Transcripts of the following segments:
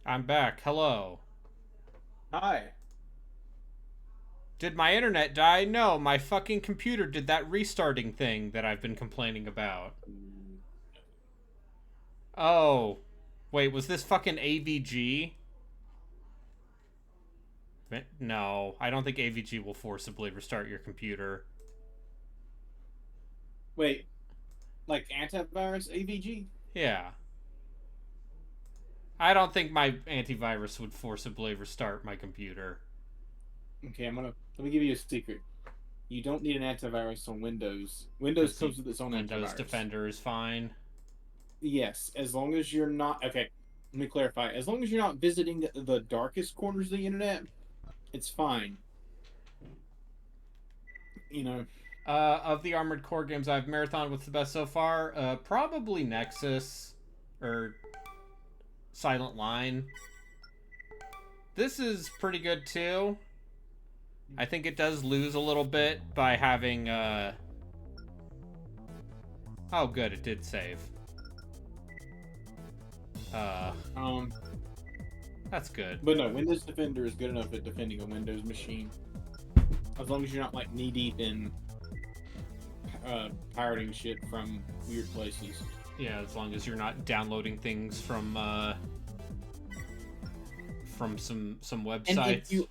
I'm back. Hello. Hi. Did my internet die? No, my fucking computer did that restarting thing that I've been complaining about. Mm, Oh. Wait, was this fucking AVG? No, I don't think AVG will forcibly restart your computer. Wait, like antivirus AVG? Yeah. I don't think my antivirus would forcibly restart my computer. Okay, let me give you a secret. You don't need an antivirus on Windows. Windows Because comes with its own Windows antivirus. Defender is fine. Yes, as long as you're not okay. Let me clarify. As long as you're not visiting the darkest corners of the internet, it's fine. You know, Of the Armored Core games I've marathon, what's the best so far? Probably Nexus or Silent Line. This is pretty good too. I think it does lose a little bit by having oh good, it did save. Uh um, that's good. but no, Windows Defender is good enough at defending a Windows machine. As long as you're not like knee deep in pirating shit from weird places. Yeah, as long as you're not downloading things from some And if websites. you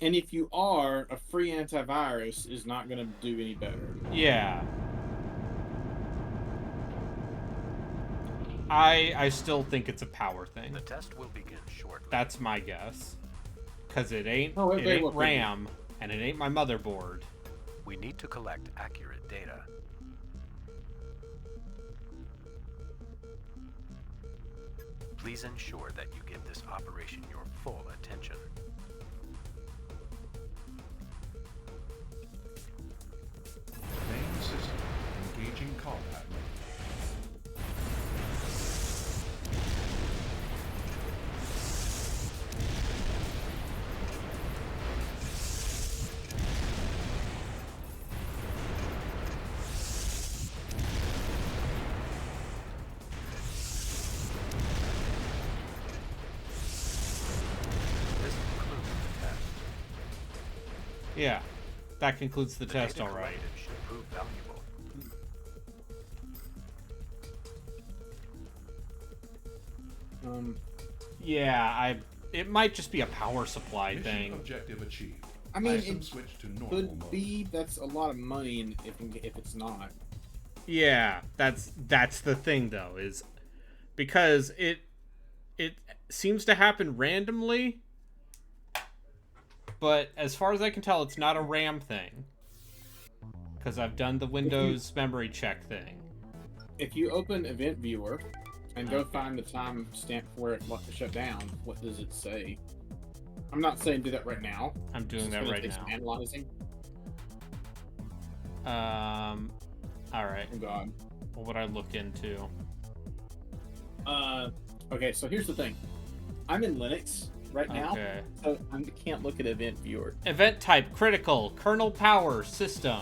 And if you are, a free antivirus is not going to do any better. Yeah. I still think it's a power thing. The test will begin shortly. That's my guess. Cause it ain't Oh, it it very ain't well could be. RAM and it ain't my motherboard. We need to collect accurate data. Please ensure that you give this operation your full attention. Main system engaging combat. This concludes the test. Yeah. That concludes the The test, data alright. collected should prove valuable. Um, Yeah, it might just be a power supply Mission thing. objective achieved. I mean, Item it switch to normal could mode. be that's a lot of money, and if it's not, Yeah, that's the thing though, is because it seems to happen randomly, but as far as I can tell, it's not a RAM thing. Because I've done the if you Windows memory check thing. if you open Event Viewer and go Okay. find the time stamp where it shut down, what does it say? I'm not saying do that right now. I'm doing It's that gonna right take some now. analyzing. Alright. Oh God. What would I look into? Uh, okay. So here's the thing. I'm in Linux right now, Okay. so I can't look at Event Viewer. Event type critical, kernel power, system.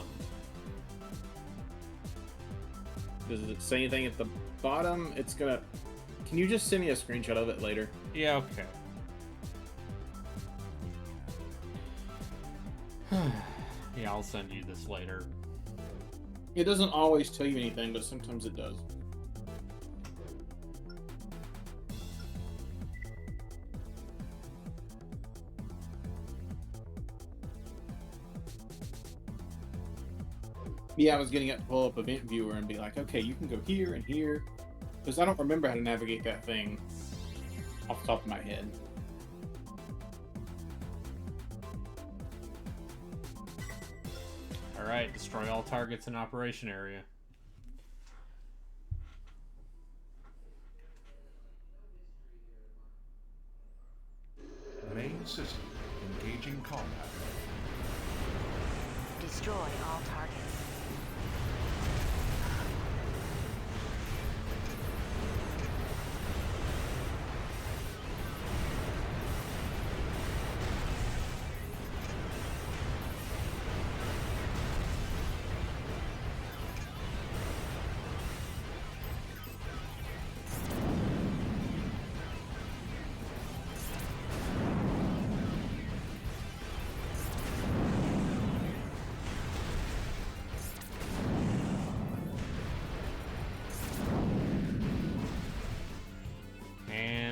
Does it say anything at the bottom? It's gonna. Can you just send me a screenshot of it later? Yeah, okay. Yeah, I'll send you this later. It doesn't always tell you anything, but sometimes it does. Yeah, I was getting it to pull up Event Viewer and be like, okay, you can go here and here, because I don't remember how to navigate that thing off the top of my head. Alright, destroy all targets in operation area. Main system engaging combat. Destroy all targets.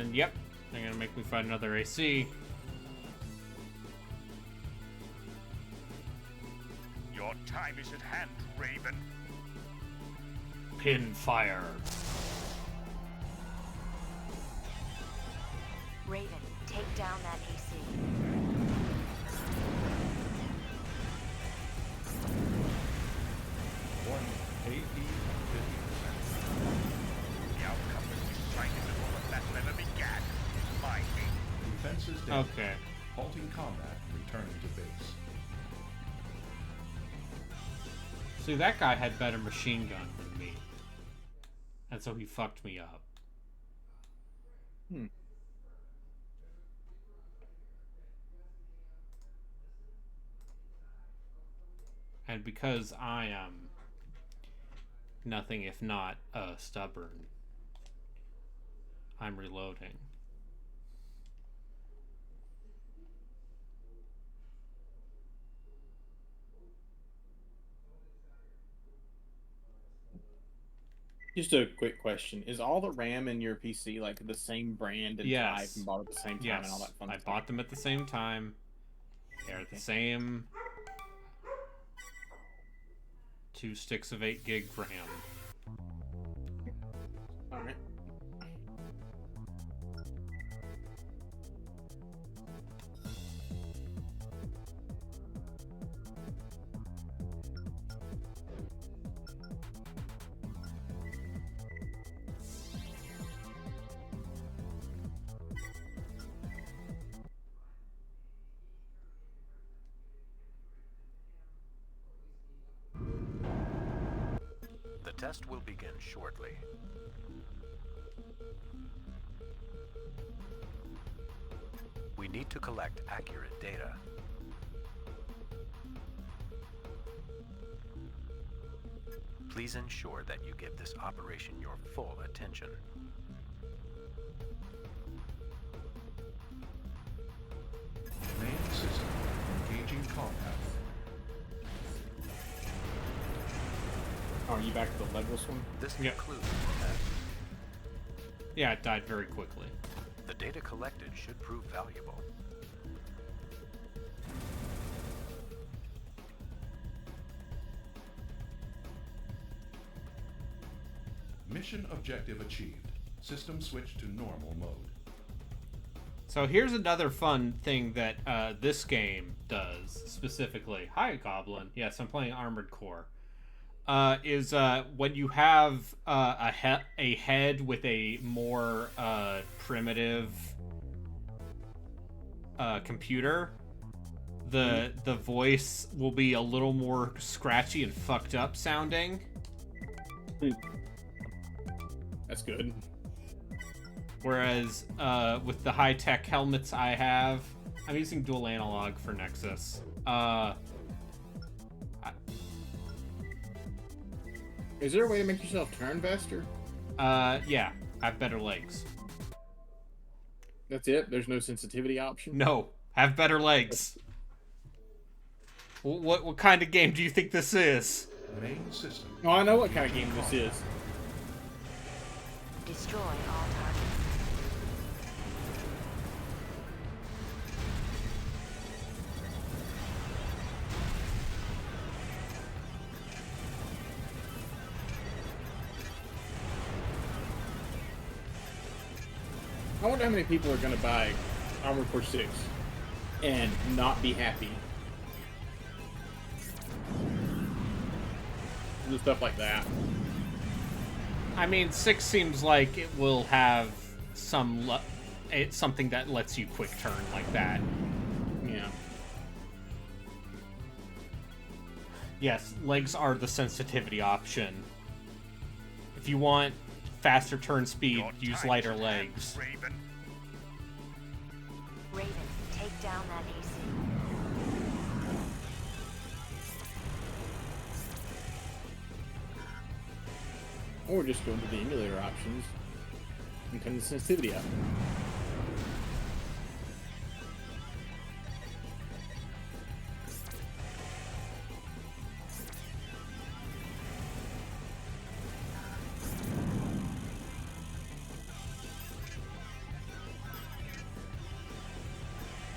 And yep, they're gonna make me find another AC. Your time is at hand, Raven. Pin fire. Raven, take down that AC. Warning, AP 50%. The outcome was decided before the battle ever began. My hate. Defenses down. Okay. Halting combat and returning to base. See, that guy had better machine gun than me. And so he fucked me up. And because I am nothing if not stubborn, I'm reloading. Just a quick question: is all the RAM in your PC like the same brand and Yes. type and bought at the same time Yes, and all that fun I stuff? bought them at the same time. They're the same. 2 sticks of 8 gig RAM. All right. The test will begin shortly. We need to collect accurate data. Please ensure that you give this operation your full attention. Main system engaging combat. Oh, are you back to the legless one? This Yep. concludes the test. Yeah, it died very quickly. The data collected should prove valuable. Mission objective achieved. System switched to normal mode. So here's another fun thing that this game does specifically. Hi, Goblin. Yes, I'm playing Armored Core. Is when you have a head with a more primitive computer, the voice will be a little more scratchy and fucked up sounding. That's good. Whereas with the high-tech helmets I have, I'm using dual analog for Nexus. Is there a way to make yourself turn faster? Yeah, I have better legs. That's it? There's no sensitivity option? No, have better legs. What kind of game do you think this is? Main system. Oh, I know what kind of game this is. Destroy all targets. I wonder how many people are going to buy Armored Core 6 and not be happy. And stuff like that. I mean, 6 seems like it will have it's something that lets you quick turn like that. Yeah. Yes, legs are the sensitivity option. If you want faster turn speed, Your use time lighter is at hand, legs. Raven. Raven, take down that AC. Or just go into the emulator options and turn the sensitivity up.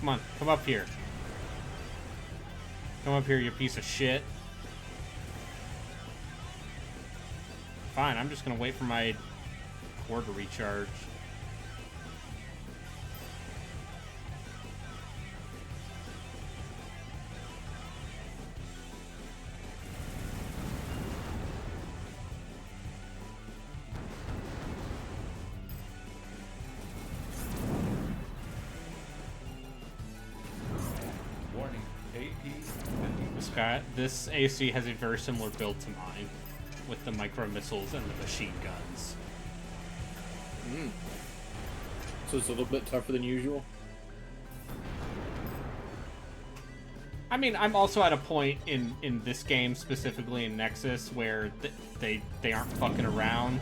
Come on, come up here. Come up here, you piece of shit. Fine, I'm just gonna wait for my core to recharge. Warning, AP 50%. This AC has a very similar build to mine, with the micro missiles and the machine guns. So it's a little bit tougher than usual. I mean, I'm also at a point in this game, specifically in Nexus, where they aren't fucking around.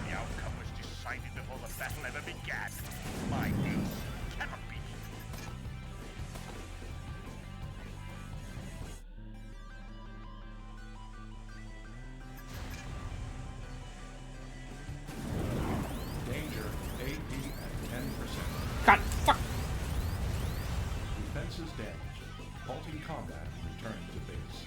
The outcome was decided before the battle ever began. My ace cannot be. Danger, AP at 10%. God, fuck! Defenses damaged. Halting combat, return to base.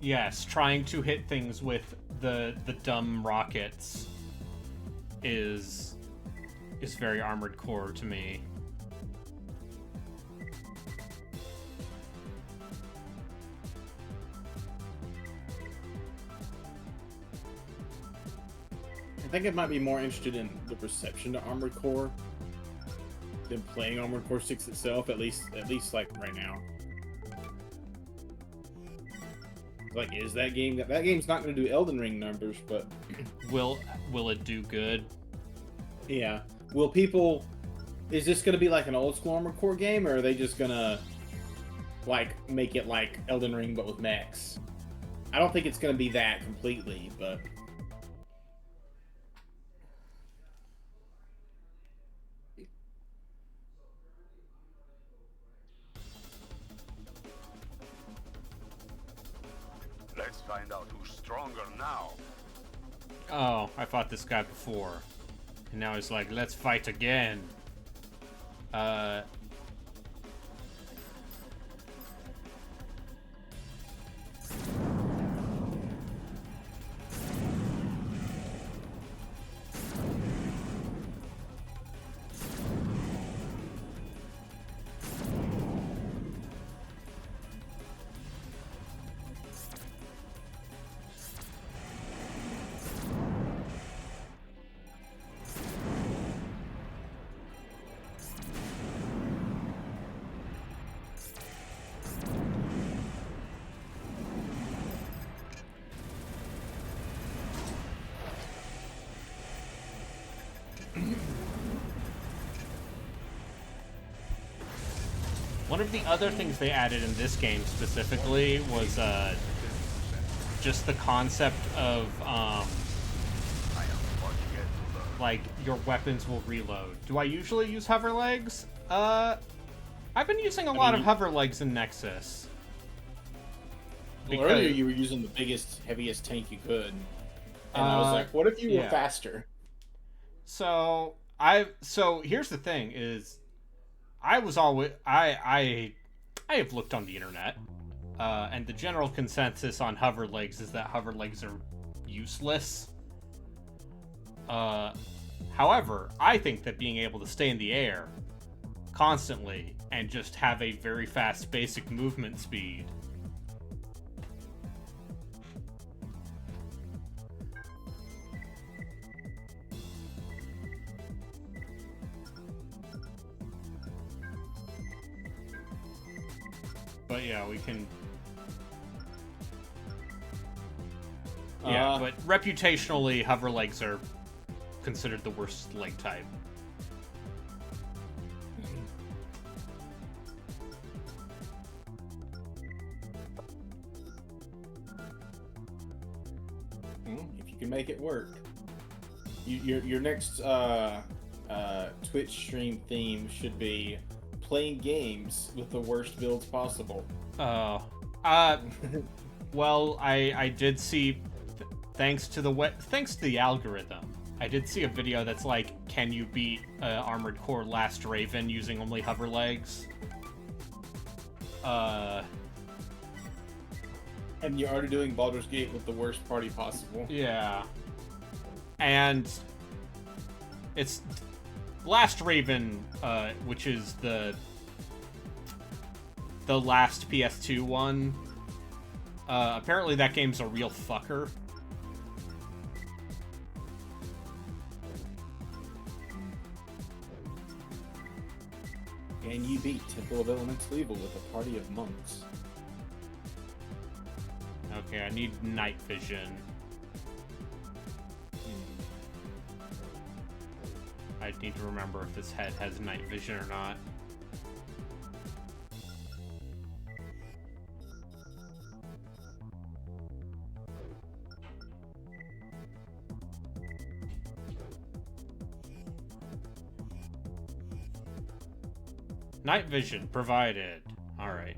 Yes, trying to hit things with the dumb rockets is very Armored Core to me. I think I might be more interested in the reception to Armored Core than playing Armored Core 6 itself, at least like right now. Like, is that game's not going to do Elden Ring numbers, but Will it do good? yeah. Will people? Is this going to be like an old school Armored Core game, or are they just going to like make it like Elden Ring but with mechs? I don't think it's going to be that completely, but Let's find out who's stronger now. Oh, I fought this guy before. And now he's like, let's fight again. One of the other things they added in this game specifically was just the concept of I am what yet to learn. like your weapons will reload. Do I usually use hover legs? I've been using a lot of hover legs in Nexus. well, earlier you were using the biggest, heaviest tank you could, and I was like, what if you were yeah. faster? So here's the thing is I have looked on the internet, and the general consensus on hover legs is that hover legs are useless. However, I think that being able to stay in the air constantly and just have a very fast basic movement speed But yeah, we can. Yeah, but reputationally, hover legs are considered the worst leg type. If you can make it work. Your next Twitch stream theme should be playing games with the worst builds possible. Oh. Well, I did see, thanks to the algorithm, I did see a video that's like, can you beat Armored Core Last Raven using only hover legs? And you're already doing Baldur's Gate with the worst party possible. Yeah. And it's Last Raven, which is the last PS2 one. Apparently that game's a real fucker. And you beat Temple of Elemental Evil with a party of monks. Okay, I need night vision. I need to remember if this head has night vision or not. Night vision provided. All right.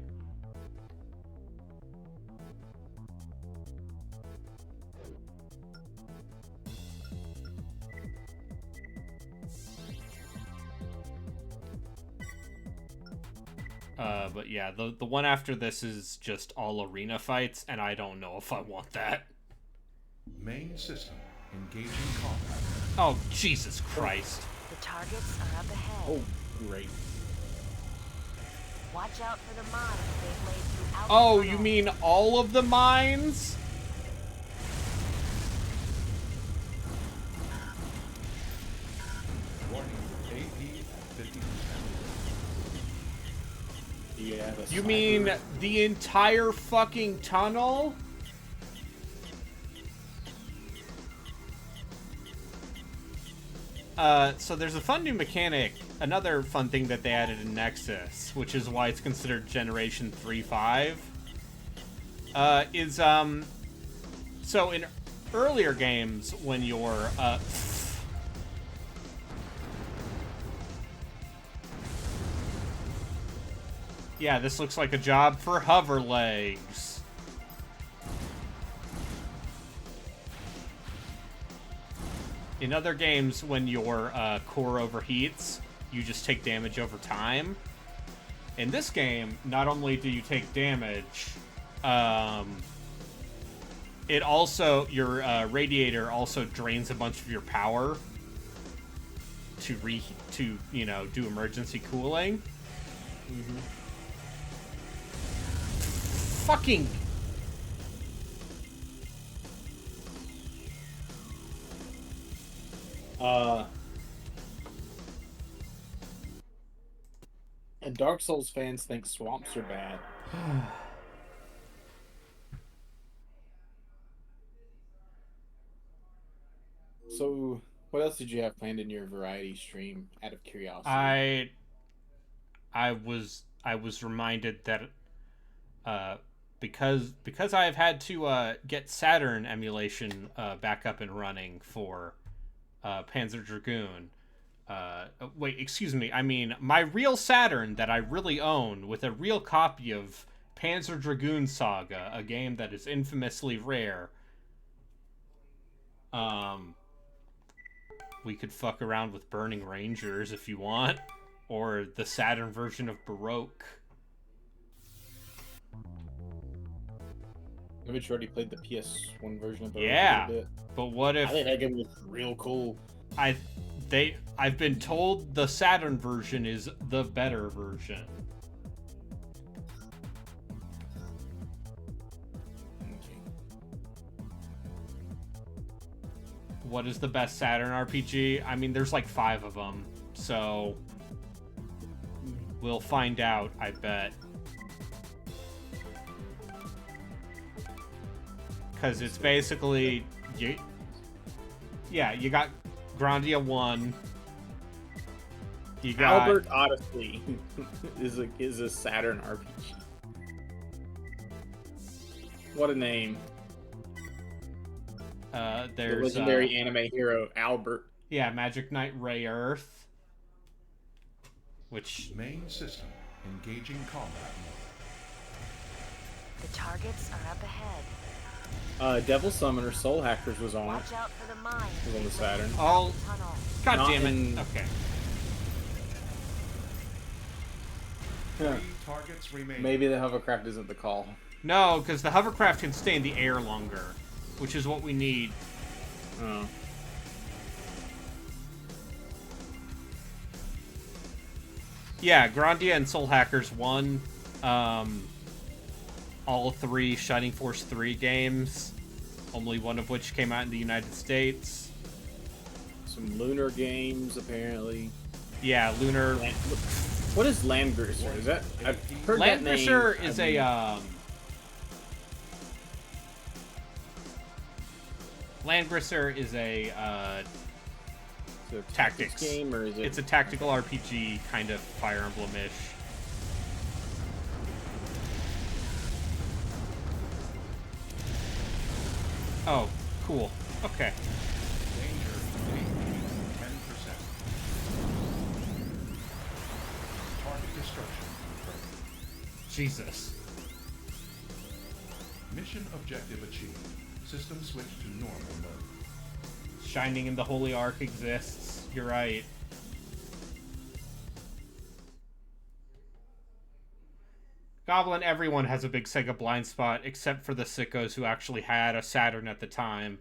But yeah, the one after this is just all arena fights, and I don't know if I want that. Main system. Engaging combat. Oh, Jesus Christ. The targets are up ahead. Oh, great. Watch out for the mines they've laid throughout Oh, the you tunnel. mean all of the mines? Warning. AP 50%. Yeah, the You mean snipers. the entire fucking tunnel? So there's a fun new mechanic, another fun thing that they added in Nexus, which is why it's considered Generation 3.5, so in earlier games, when you're, yeah, this looks like a job for hover legs. In other games, when your core overheats, you just take damage over time. In this game, not only do you take damage, it also, your radiator also drains a bunch of your power to you know, do emergency cooling. Mm-hmm. Fucking. And Dark Souls fans think swamps are bad. So, what else did you have planned in your variety stream? Out of curiosity, I was reminded that because I have had to get Saturn emulation back up and running for Panzer Dragoon. Wait, excuse me. I mean, my real Saturn that I really own with a real copy of Panzer Dragoon Saga, a game that is infamously rare. We could fuck around with Burning Rangers if you want, or the Saturn version of Baroque. haven't you already played the PS1 version of it? Yeah, A little bit? but what I if think that game was real cool. I've been told the Saturn version is the better version. What is the best Saturn RPG? I mean, there's like 5 of them, so we'll find out, I bet. because it's basically you got Grandia 1. You got Albert Odyssey is a Saturn RPG. What a name. The there's legendary anime hero Albert. yeah, Magic Knight Ray Earth, which Main system. Engaging combat mode. The targets are up ahead. Devil Summoner Soul Hackers was on it. Watch out for the mine. Was on the Saturn. oh Tunnel. god Not damn it. in- Okay. Huh. 3 targets remain. Maybe the hovercraft isn't the call. No, because the hovercraft can stay in the air longer, which is what we need. Oh. Yeah, Grandia and Soul Hackers won all 3 Shining Force 3 games, only one of which came out in the United States. Some lunar games, apparently. Yeah, Lunar. What is Landgrisser? Is that... I've heard that name. Landgrisser is I've- Landgrisser is a Is it a tactics game, or is it... it's a tactical RPG kind of Fire Emblem-ish. Oh, cool. Okay. Danger. 10%. Target destruction confirmed. Jesus. Mission objective achieved. System switch to normal mode. Shining in the Holy Ark exists. You're right. Goblin, everyone has a big Sega blind spot, except for the sickos who actually had a Saturn at the time.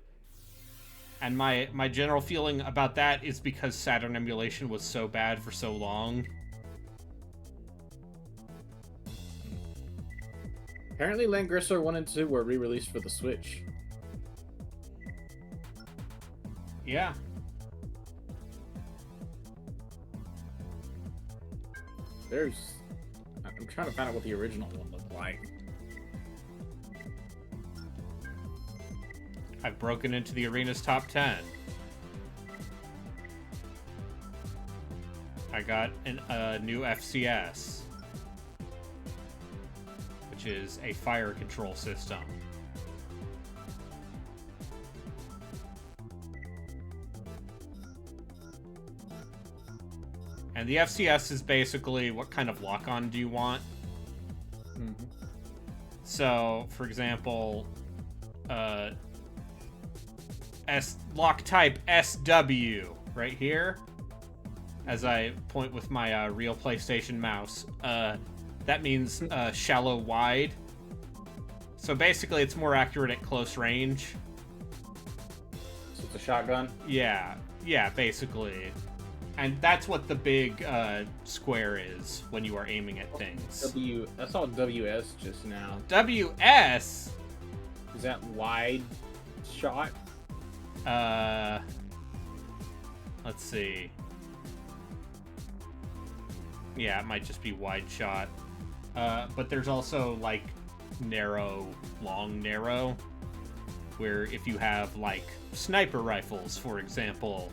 And my general feeling about that is because Saturn emulation was so bad for so long. Apparently Landgrisser 1 and 2 were re-released for the Switch. Yeah. There's... I'm trying to find out what the original one looked like. I've broken into the arena's top 10. I got a new FCS, which is a fire control system. And the FCS is basically what kind of lock-on do you want? Mm-hmm. So, for example, lock type SW right here, as I point with my real PlayStation mouse. That means shallow wide. So basically, it's more accurate at close range. So it's a shotgun? Yeah, basically. And that's what the big square is when you are aiming at things. I saw WS just now. WS? Is that wide shot? Let's see. Yeah, it might just be wide shot. But there's also, like, narrow, long, narrow. Where if you have, like, sniper rifles, for example,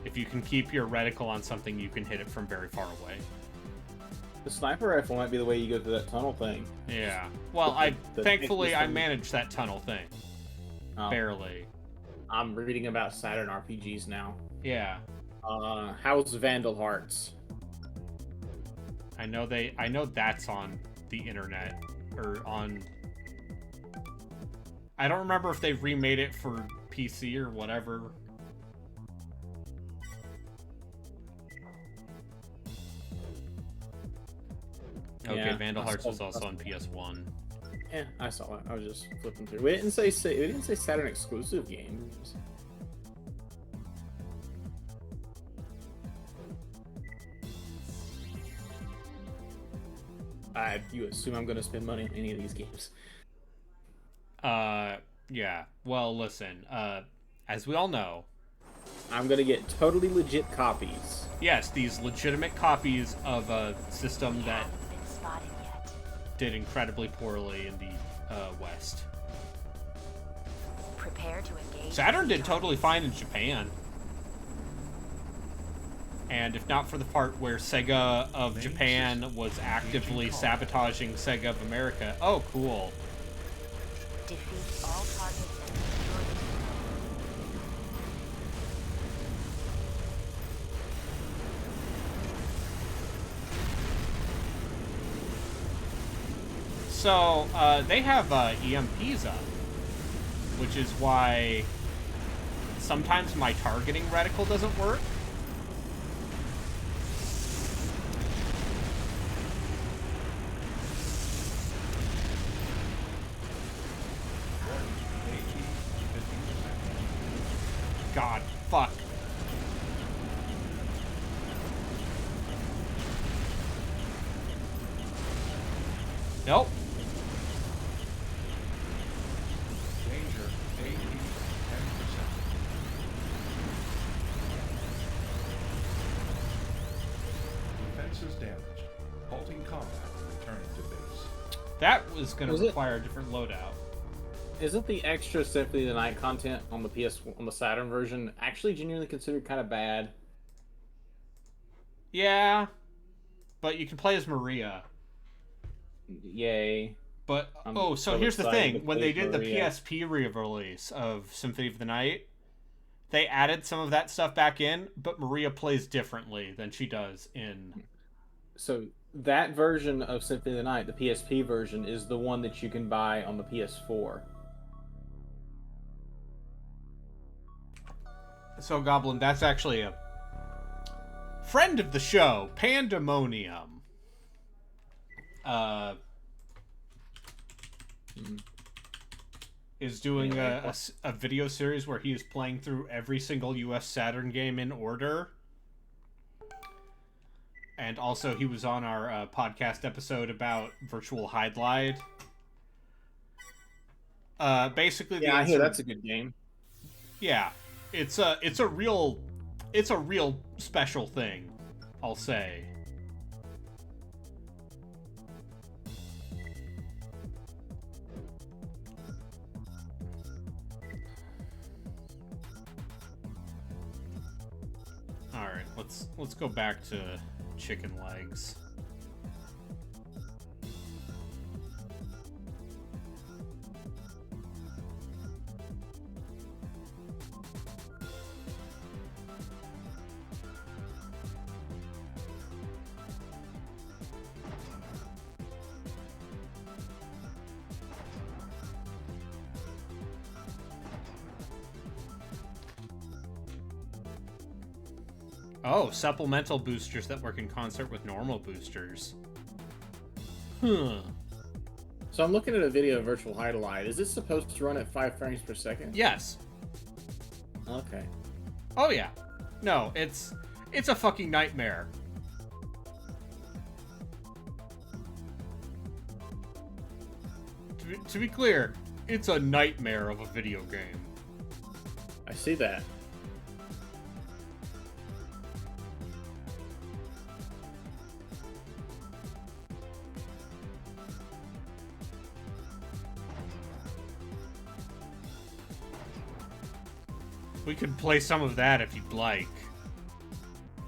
if you can keep your reticle on something, you can hit it from very far away. The sniper rifle might be the way you go through that tunnel thing. Yeah. Well, thankfully, I managed that tunnel thing. Oh, Barely. I'm reading about Saturn RPGs now. Yeah. How's Vandal Hearts? I know that's on the internet. Or on... I don't remember if they remade it for PC or whatever. Okay, Yeah, Vandal I Hearts saw- was also on PS1. Yeah, I saw it. I was just flipping through. We didn't say Saturn exclusive games. You assume I'm going to spend money on any of these games? Yeah. Well, listen. As we all know, I'm going to get totally legit copies. yes, these legitimate copies of a system that Haven't been spotted yet. did incredibly poorly in the West. Prepare to engage. Saturn did totally fine in Japan. And if not for the part where Sega of Japan was actively sabotaging Sega of America. Oh, cool. Defeat all targets and destroy the So, they have EMPs up, which is why sometimes my targeting reticle doesn't work. God, fuck. Nope. Danger, AE 10%. Defenses damaged. Halting combat, returning to base. That was going Was to it- require a different loadout. Isn't the extra Symphony of the Night content on the on the Saturn version actually genuinely considered kind of bad? Yeah, but you can play as Maria. Yay. But, I'm oh, so so here's the excited thing. to When play they did the Maria. PSP re-release of Symphony of the Night, they added some of that stuff back in, but Maria plays differently than she does in... So that version of Symphony of the Night, the PSP version, is the one that you can buy on the PS4. So, Goblin, that's actually a friend of the show, Pandemonium. Is doing a video series where he is playing through every single US Saturn game in order. And also, he was on our podcast episode about Virtual Hydlide. Basically, the Yeah, I hear answer- that's a good game. Yeah, it's a real special thing, I'll say. All right, let's go back to chicken legs. Oh, supplemental boosters that work in concert with normal boosters. Huh. So I'm looking at a video of Virtual Hydlide. Is this supposed to run at 5 frames per second? Yes. Okay. Oh yeah. No, it's a fucking nightmare. To be clear, it's a nightmare of a video game. I see that. We could play some of that if you'd like.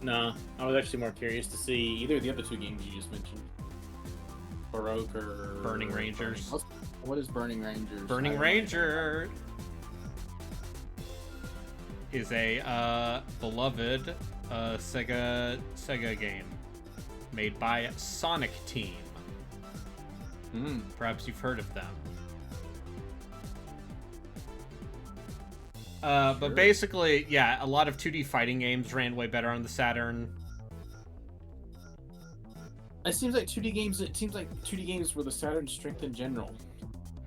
No, I was actually more curious to see either of the other two games you just mentioned. Baroque or... Burning Rangers. What is Burning Rangers? Burning Ranger is a beloved Sega game made by Sonic Team. Perhaps you've heard of them. But basically, yeah, a lot of 2D fighting games ran way better on the Saturn. It seems like 2D games. It seems like 2D games were the Saturn's strength in general.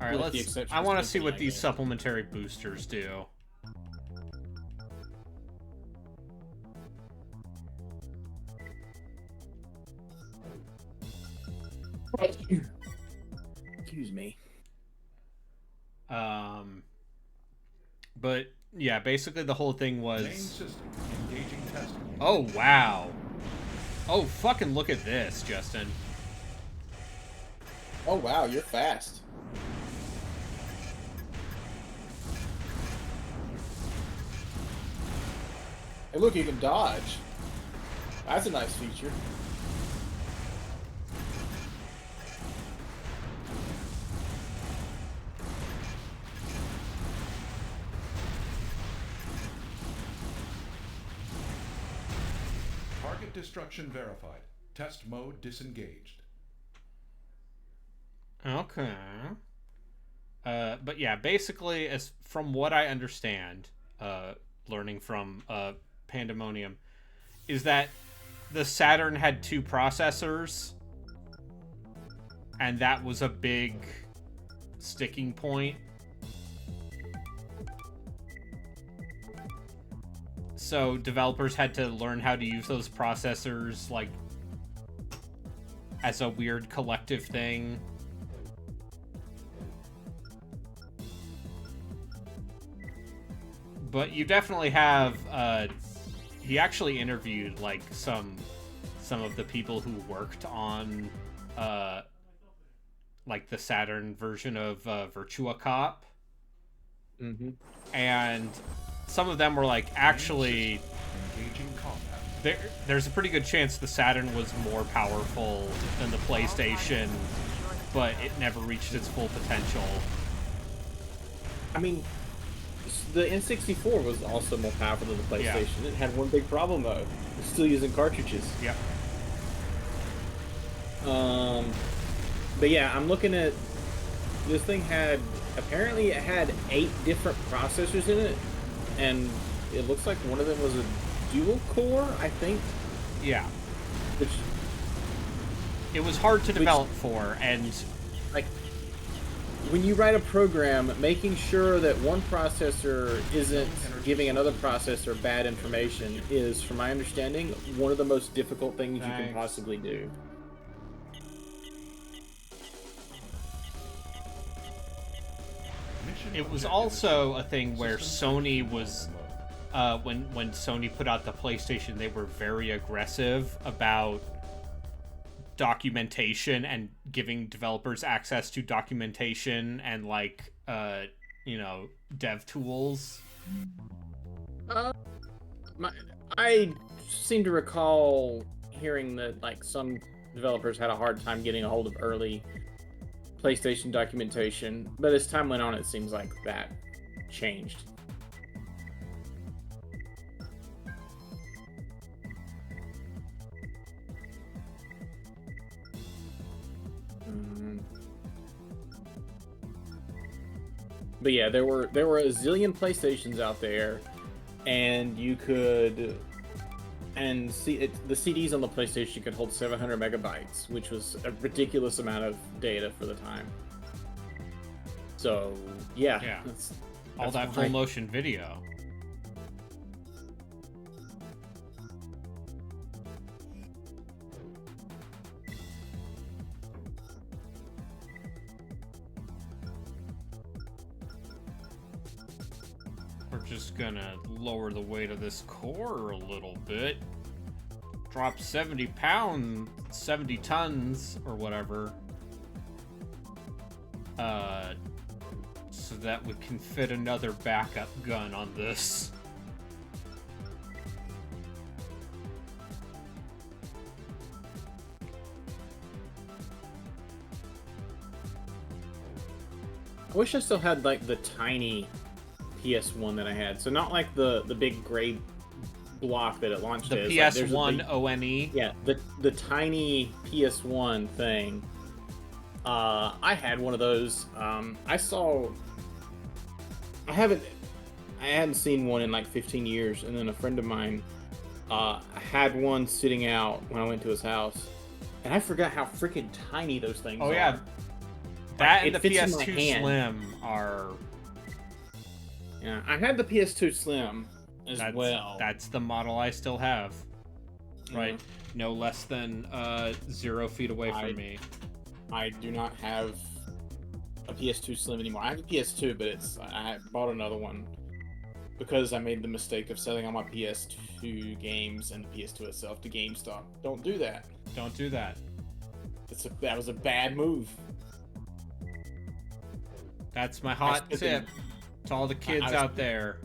All right, With the let's. exception I of want to see Symphony, what I these guess. supplementary boosters do. Excuse me. But yeah, basically the whole thing Main was. system, engaging testing. Oh wow. Oh fucking look at this, Justin. Oh wow, you're fast. Hey, look, you can dodge. That's a nice feature. Target destruction verified. Test mode disengaged. Okay. But yeah, basically, as from what I understand, learning from Pandemonium, is that the Saturn had 2 processors, and that was a big sticking point. So developers had to learn how to use those processors, like, as a weird collective thing. But you definitely have, he actually interviewed, like, some of the people who worked on, like, the Saturn version of Virtua Cop. Mm-hmm. And some of them were like, actually, Engaging combat. there's a pretty good chance the Saturn was more powerful than the PlayStation, but it never reached its full potential. I mean, the N64 was also more powerful than the PlayStation. Yeah. It had one big problem though. It's still using cartridges. Yep. But yeah, I'm looking at this thing apparently it had 8 different processors in it, and it looks like one of them was a dual core, I think. Yeah. Which, it was hard to develop for, and like, when you write a program, making sure that one processor isn't giving another processor bad information is, from my understanding, one of the most difficult things you can possibly do. it was also a thing where Sony was, when Sony put out the PlayStation, they were very aggressive about documentation and giving developers access to documentation and, like, dev tools. I seem to recall hearing that, like, some developers had a hard time getting a hold of early PlayStation documentation, but as time went on, it seems like that changed. But yeah, there were a zillion PlayStations out there, and you could, and see it, the CDs on the PlayStation could hold 700 megabytes, which was a ridiculous amount of data for the time. So yeah, that's all that full motion video. We're just gonna lower the weight of this core a little bit. Drop 70 tons, or whatever. So that we can fit another backup gun on this. I wish I still had, like, the tiny PS1 that I had. So not like the big gray block that it launched The as. PS1 like, ONE. Yeah, the tiny PS1 thing. I had one of those. I hadn't seen one in like 15 years, and then a friend of mine had one sitting out when I went to his house, and I forgot how freaking tiny those things are. Oh yeah, that and it the fits in my PS2 hand. Slim are. Yeah, I had the PS2 Slim as well. That's the model I still have. Right, no less than 0 feet away from me. I do not have a PS2 Slim anymore. I have a PS2, but I bought another one because I made the mistake of selling all my PS2 games and the PS2 itself to GameStop. Don't do that. Don't do that. That was a bad move. That's my hot tip to all the kids out there.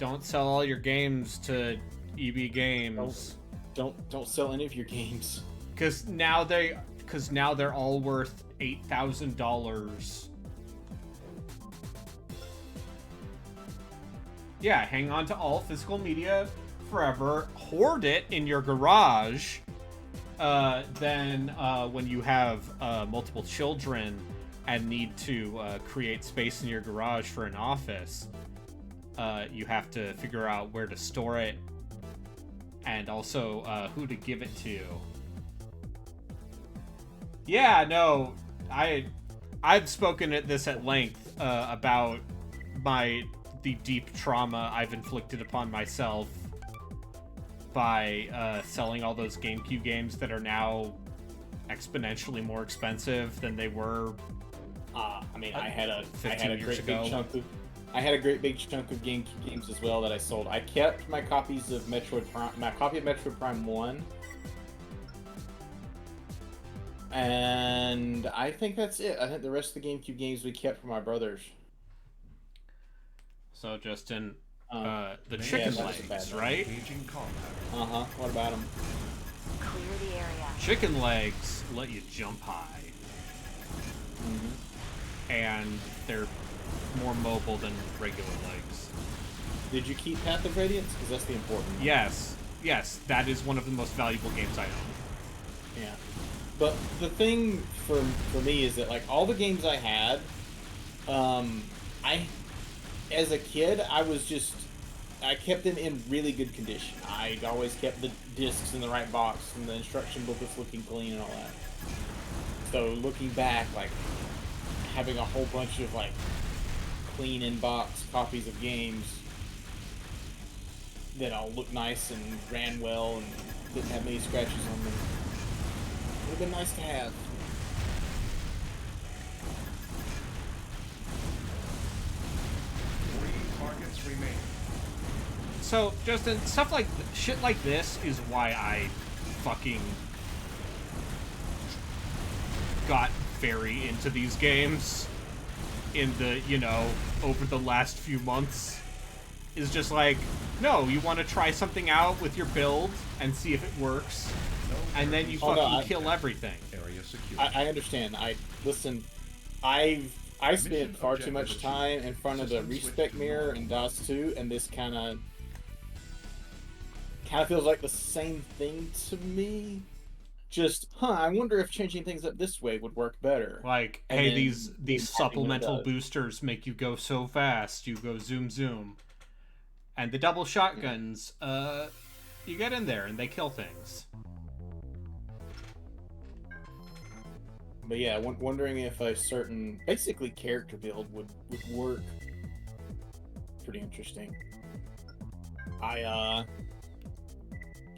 Don't sell all your games to EB Games. Don't sell any of your games. Because now they're all worth $8,000. Yeah, hang on to all physical media forever. Hoard it in your garage. Then when you have multiple children and need to create space in your garage for an office, you have to figure out where to store it and also who to give it to. Yeah, no, I've spoken at this at length about the deep trauma I've inflicted upon myself by selling all those GameCube games that are now exponentially more expensive than they were. I had a 15 years ago. I had a great big chunk of GameCube games as well that I sold. I kept my copies of Metroid Prime, my copy of Metroid Prime 1. And I think that's it. I think the rest of the GameCube games we kept for my brothers. So, Justin, the yeah, chicken that was a bad legs, one. right? Engaging combat. What about them? Clear the area. Chicken legs let you jump high. And they're more mobile than regular legs. Did you keep Path of Radiance? Because that's the important one. Yes, that is one of the most valuable games I own. Yeah. But the thing for me is that, like, all the games I had, as a kid, I kept them in really good condition. I always kept the discs in the right box and the instruction book was looking clean and all that. So looking back, like, having a whole bunch of, like, clean in-box copies of games that all looked nice and ran well and didn't have many scratches on them would have been nice to have. Targets remain. So, Justin, shit like this is why I fucking got very into these games in the, over the last few months. Is just like, no, you want to try something out with your build and see if it works, and then you fucking kill everything. Area secure. I understand. I spent far too much time in front of the respec mirror in DOS 2, and this kind of feels like the same thing to me. Just, I wonder if changing things up this way would work better. Like, And hey, then these having supplemental what it does. boosters make you go so fast. You go zoom zoom, and the double shotguns, you get in there and they kill things. But yeah, wondering if a certain, basically, character build would work. Pretty interesting. I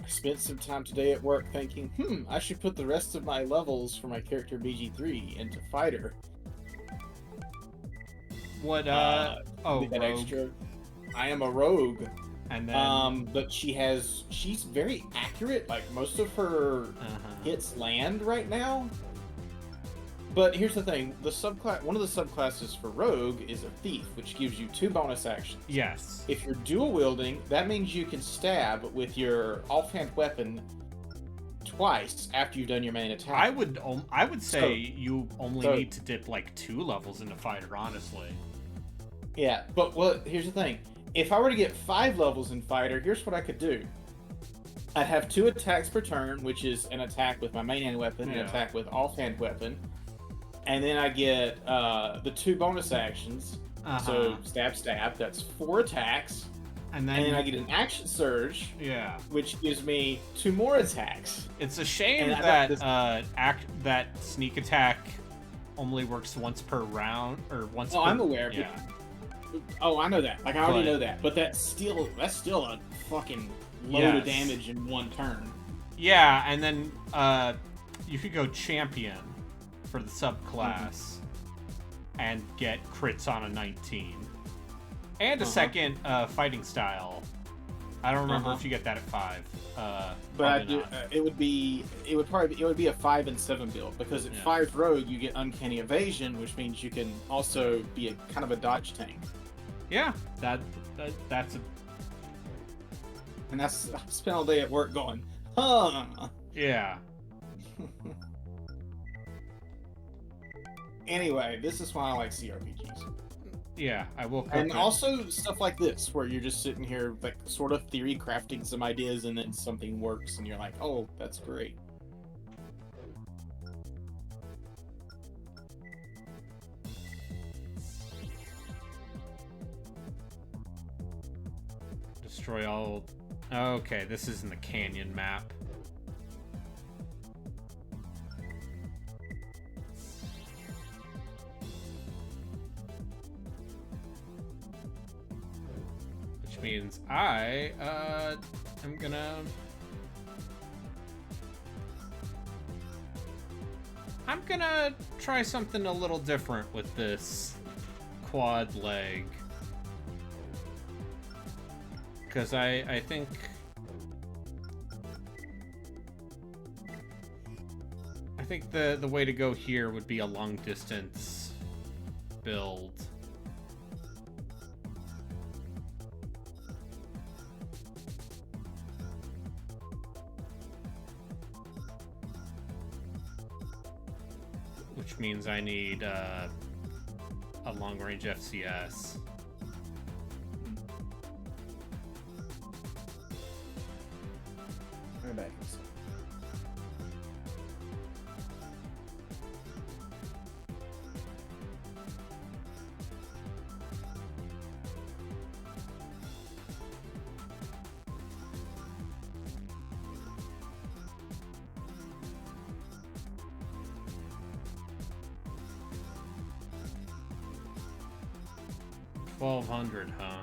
spent some time today at work thinking, I should put the rest of my levels for my character BG3 into Fighter. What, That rogue. extra. I am a rogue. And then, But she's very accurate. Like, most of her hits land right now. But here's the thing: one of the subclasses for rogue is a thief, which gives you 2 bonus actions. yes. If you're dual wielding, that means you can stab with your offhand weapon twice after you've done your main attack. I would say So- you only so- need to dip like 2 levels into Fighter, honestly. Yeah, but here's the thing: if I were to get 5 levels in Fighter, here's what I could do. I'd have 2 attacks per turn, which is an attack with my main hand weapon, and an Yeah. attack with offhand weapon. And then I get the 2 bonus actions. So stab, that's 4 attacks. and And then then I get an action surge, yeah, which gives me 2 more attacks. it's a shame And I that got that sneak attack only works once per round or once. Oh, per, I'm aware. Yeah, Oh, I know that. Like, I already But- know that. But that's still a fucking load of Yes. damage in one turn. yeah, and then you could go champion for the subclass and get crits on a 19 and a second fighting style. I don't remember if you get that at 5. But I probably do. not. It would be a 5 and 7 build, because at Yeah. 5 rogue you get uncanny evasion, which means you can also be a kind of a dodge tank. Yeah, that's And I spent all day at work going, huh. Yeah. Anyway, this is why I like CRPGs. Yeah, I will cook And it. also stuff like this, where you're just sitting here, like, sort of theory crafting some ideas, and then something works, and you're like, oh, that's great. Destroy all... Okay, this isn't the canyon map. Which means I, am gonna... I'm gonna try something a little different with this quad leg. Because I think... I think the way to go here would be a long distance build. Which means I need a long range FCS. Go back and see. $1,200, huh?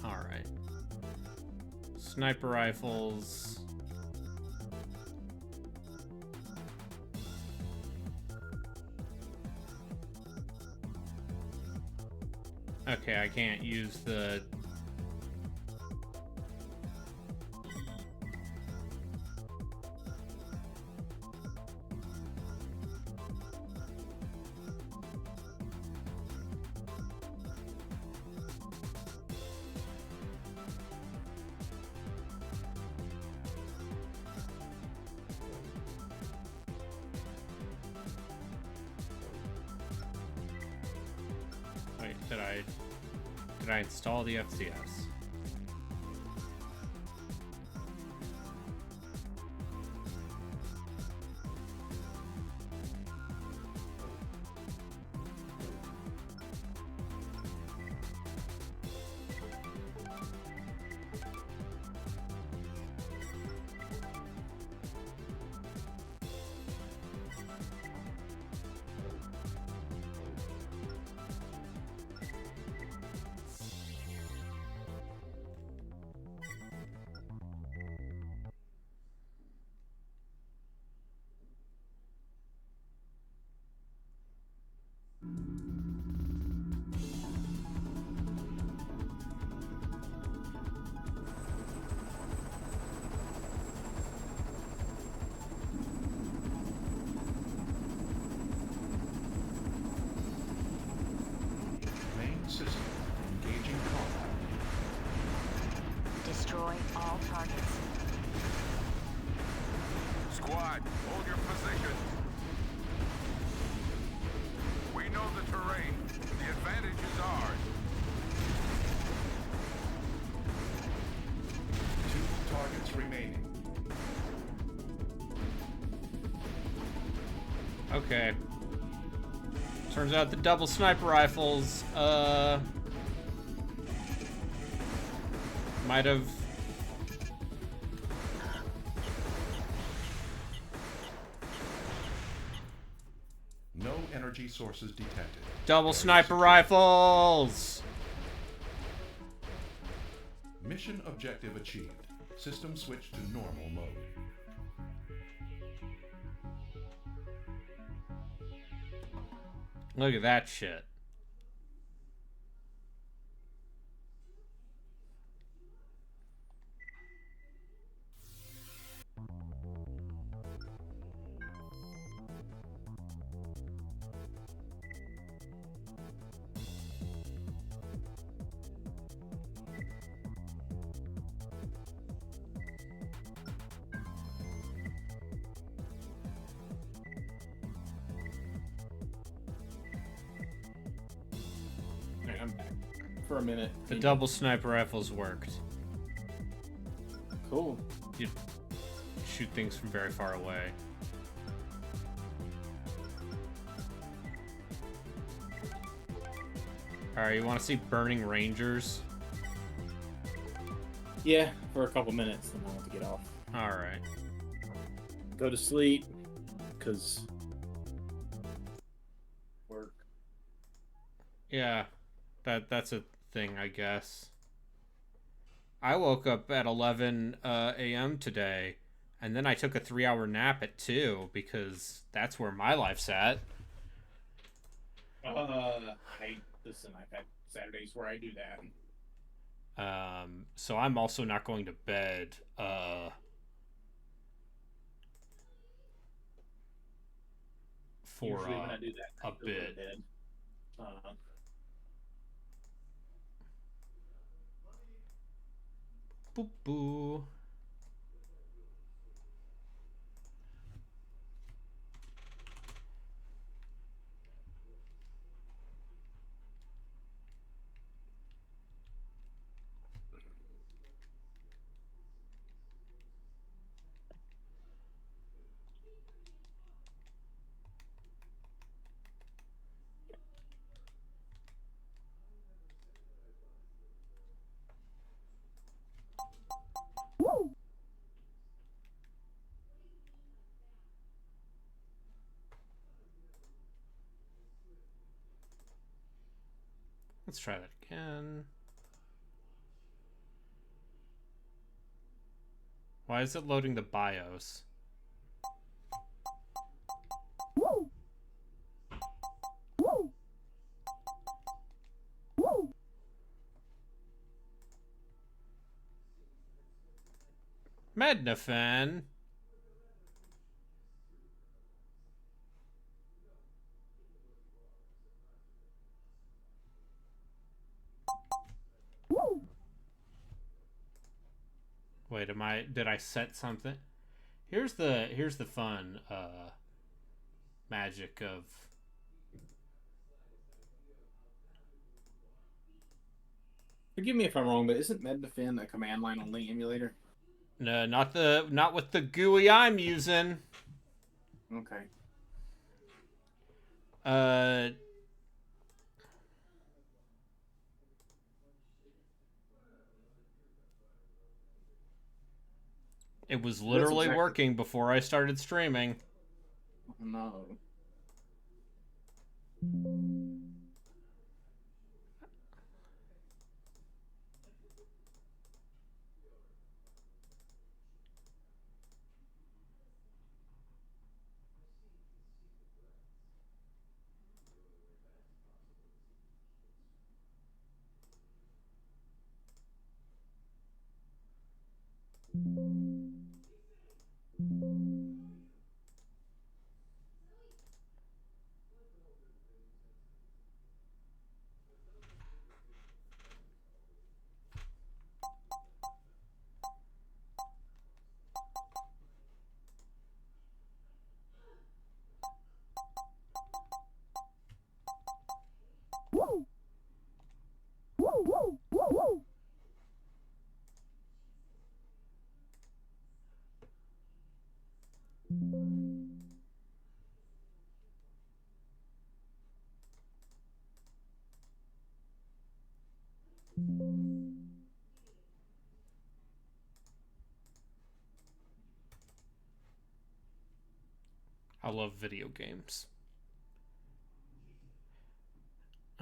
Alright. Sniper rifles. Okay, I can't use the... Wait, did I install the FCS? Destroy all targets. Squad, hold your position. We know the terrain. The advantage is ours. 2 targets remaining. Okay. Turns out the double sniper rifles, might have... No energy sources detected. Double Area sniper secure. rifles! Mission objective achieved. System switch to normal mode. Look at that shit. Alright, I'm back. For a minute. The double sniper rifles worked. Cool. You shoot things from very far away. Alright, you want to see Burning Rangers? Yeah, for a couple minutes, then I'll have to get off. Alright. Go to sleep, because work. Yeah, that's a thing, I guess. I woke up at 11 a.m. today, and then I took a 3-hour nap at 2 because that's where my life's at. Listen, I've had Saturdays where I do that. So I'm also not going to bed. For Usually when I do that, I a go to bit. bed. Boo boo. Let's try that again. Why is it loading the BIOS? Mednafen. Wait, did I set something? Here's the fun magic of Forgive me if I'm wrong, but isn't Mednafen a command line only emulator? no, not with the GUI I'm using. Okay. It was literally exactly- working before I started streaming. No. I love video games.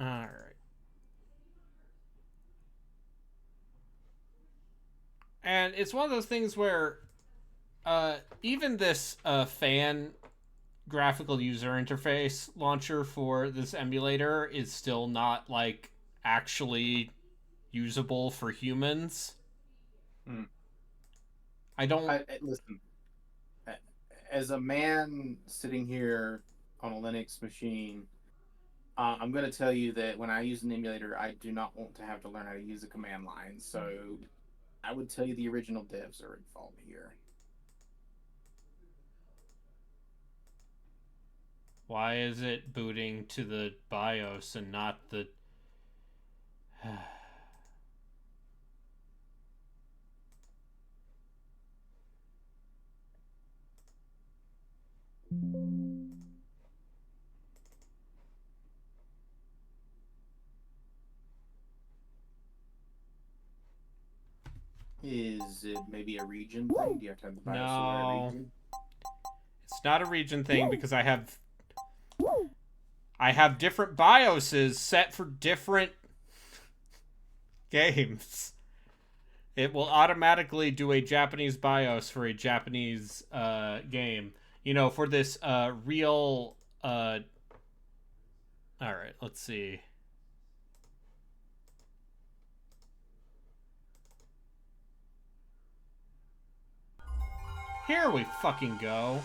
Alright. And it's one of those things where even this fan graphical user interface launcher for this emulator is still not, like, actually usable for humans. I don't... Listen, as a man sitting here on a Linux machine, I'm going to tell you that when I use an emulator, I do not want to have to learn how to use a command line. So I would tell you the original devs are at fault here. Why is it booting to the BIOS and not the... Is it maybe a region thing? Do you have to have the BIOS in a No. region? It's not a region thing because I have different BIOSes set for different games. It will automatically do a Japanese BIOS for a Japanese game. You know, for this real... Alright, let's see. Here we fucking go.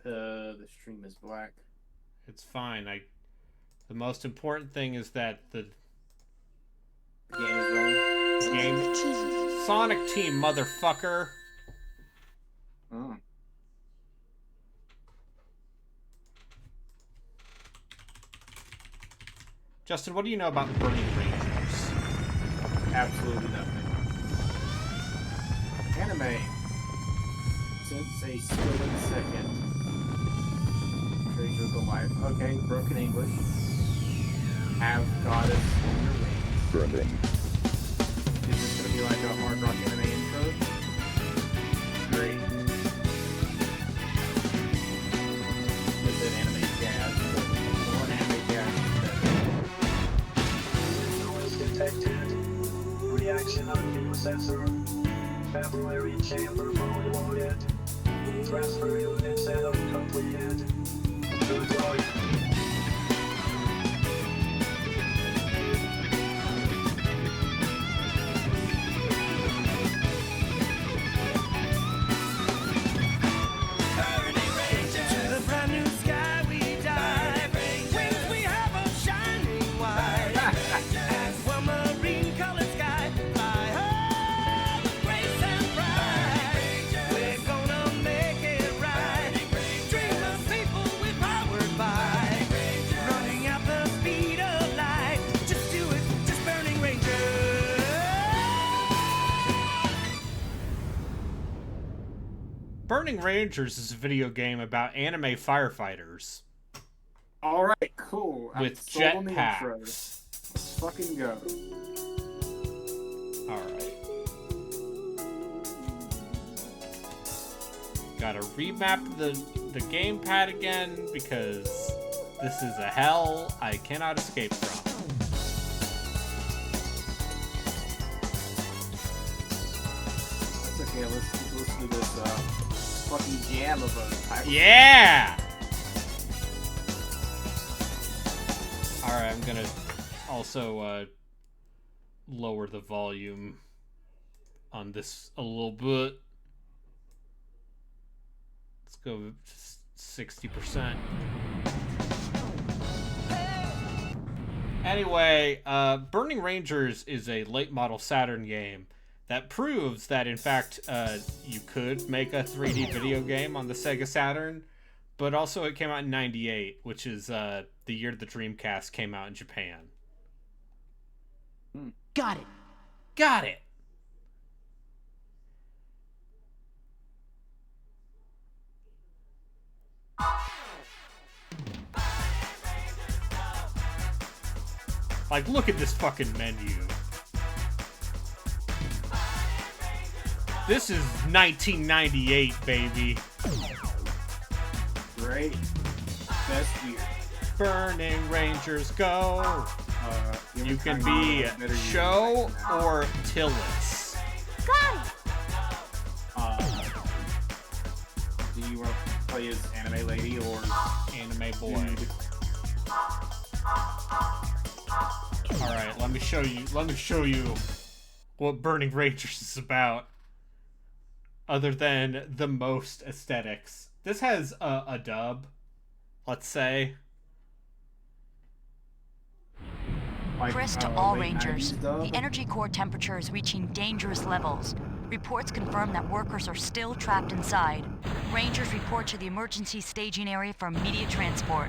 The stream is black. It's fine. The most important thing is that the The game is running. game... Sonic Team, motherfucker. Oh. Justin, what do you know about Burning Rangers? Absolutely nothing. Anime. Since a split second. Treasure of the life. Okay, broken English. Have goddess in your wings. Burning. Is this gonna be like a hard rock anime intro? Great. Is it anime jazz? More anime jazz. Noise detected. Reaction on new sensor. February chamber fully loaded. Transfer unit setup completed. Good luck. Burning Rangers is a video game about anime firefighters Alright, cool. with sold on the intro. jetpacks. Let's fucking go. Alright. Gotta remap the gamepad again because this is a hell I cannot escape from. It's okay, let's do this fucking jam of a type. Yeah! Alright, I'm gonna also lower the volume on this a little bit. Let's go 60%. Anyway, Burning Rangers is a late model Saturn game that proves that, in fact, you could make a 3D video game on the Sega Saturn, but also it came out in 98, which is the year the Dreamcast came out in Japan. Got it. Got it! Like, look at this fucking menu. This is 1998, baby. Great. Best year. Burning Rangers, go. You can be Better year Show than now. or Tillis. Got it! Do you want to play as anime lady or Anime boy. dude? Alright, let me show you what Burning Rangers is about. Other than the most aesthetics. This has a dub, let's say. Like, Chris to all late Rangers. 90s dub? The energy core temperature is reaching dangerous levels. Reports confirm that workers are still trapped inside. Rangers report to the emergency staging area for immediate transport.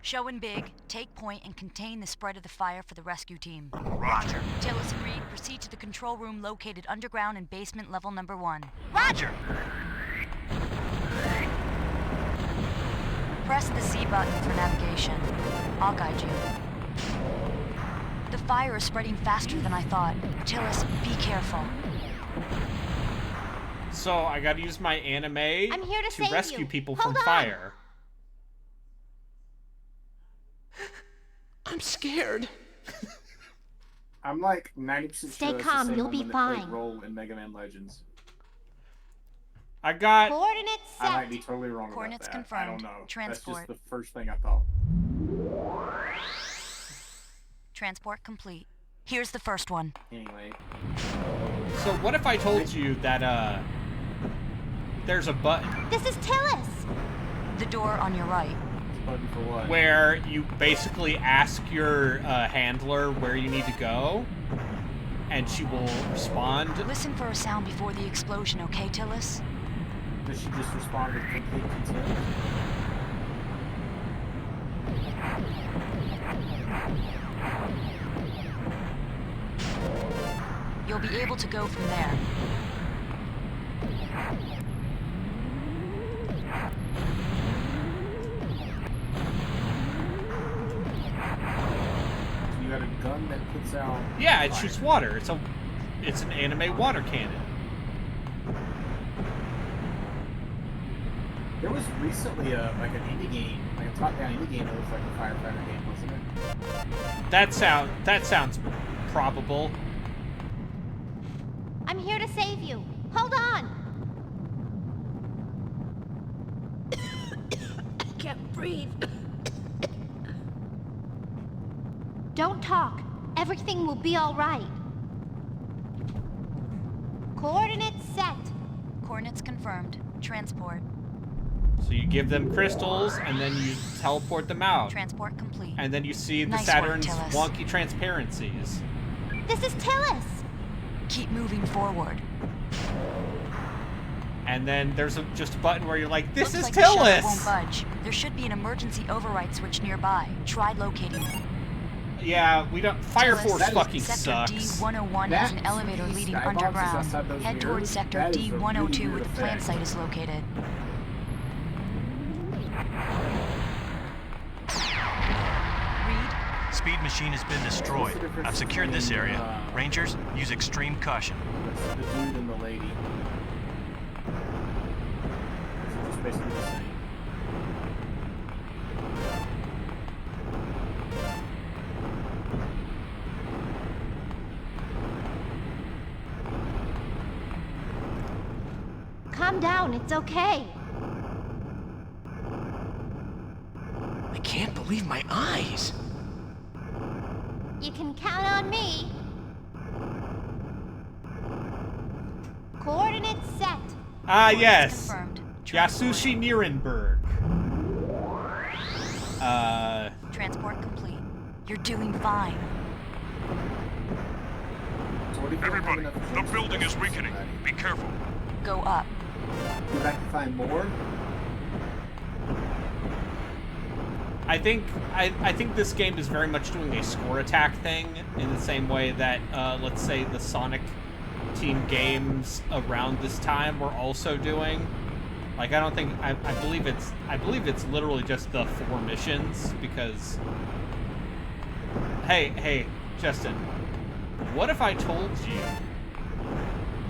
Show and Big, take point and contain the spread of the fire for the rescue team. Roger. Tillis and Reed, proceed to the control room located underground in basement level number 1. Roger. Press the C button for navigation. I'll guide you. The fire is spreading faster than I thought. Tillis, be careful. So I gotta use my anime I'm here to save rescue you. people Hold from on. fire. I'm scared. I'm like 90% Stay sure that's calm, the same you'll woman be that played fine. role in Mega Man Legends. I got Coordinates I might set. be totally wrong Coordinates about that. I don't confirmed. know. Transport. That's just the first thing I thought. Transport complete. Here's the first one. Anyway, So what if I told you that there's a button This is Tillis. The door on your right. button for what? where you basically ask your handler where you need to go, and she will respond. Listen for a sound before the explosion, okay, Tillis? Does she just respond with complete contempt? You'll be able to go from there. You got a gun that puts out. Yeah, it fire. shoots water. It's an anime water cannon. There was recently an indie game, like a top-down indie game that was like a firefighter game, wasn't it? That sounds probable. I'm here to save you. Hold on. I can't breathe. Don't talk. Everything will be all right. Coordinates set. Coordinates confirmed. Transport. So you give them crystals, and then you teleport them out. Transport complete. And then you see the Nice work, Saturn's Tillis. wonky transparencies. This is Tillis. Keep moving forward. And then there's just a button where you're like, this Looks is like the shutter won't Tillis! budge. There should be an emergency override switch nearby. Try locating it. Yeah, we don't. Fire Tillis, Force fucking Sector sucks. D101 That has an elevator these leading skyboxes underground. outside those Head mirrors, towards Sector that is a really D102 weird where the plant effect. site is located. Reed, Speed machine has been destroyed. I've secured this area. Rangers, use extreme caution. That's the dude and the lady. It's just basically the same. Calm down. It's okay. I can't believe my eyes. You can count on me. Coordinates set. Ah, coordinates yes. confirmed. Yasushi Nierenberg. Transport complete. You're doing fine. So what if you don't have Everybody, enough the juice to building is rescue weakening. somebody? Be careful. Go up. Go back and find more? I think this game is very much doing a score attack thing in the same way that, let's say, the Sonic Team games around this time were also doing. Like, I believe it's literally just the 4 missions, because... Hey, Justin, what if I told you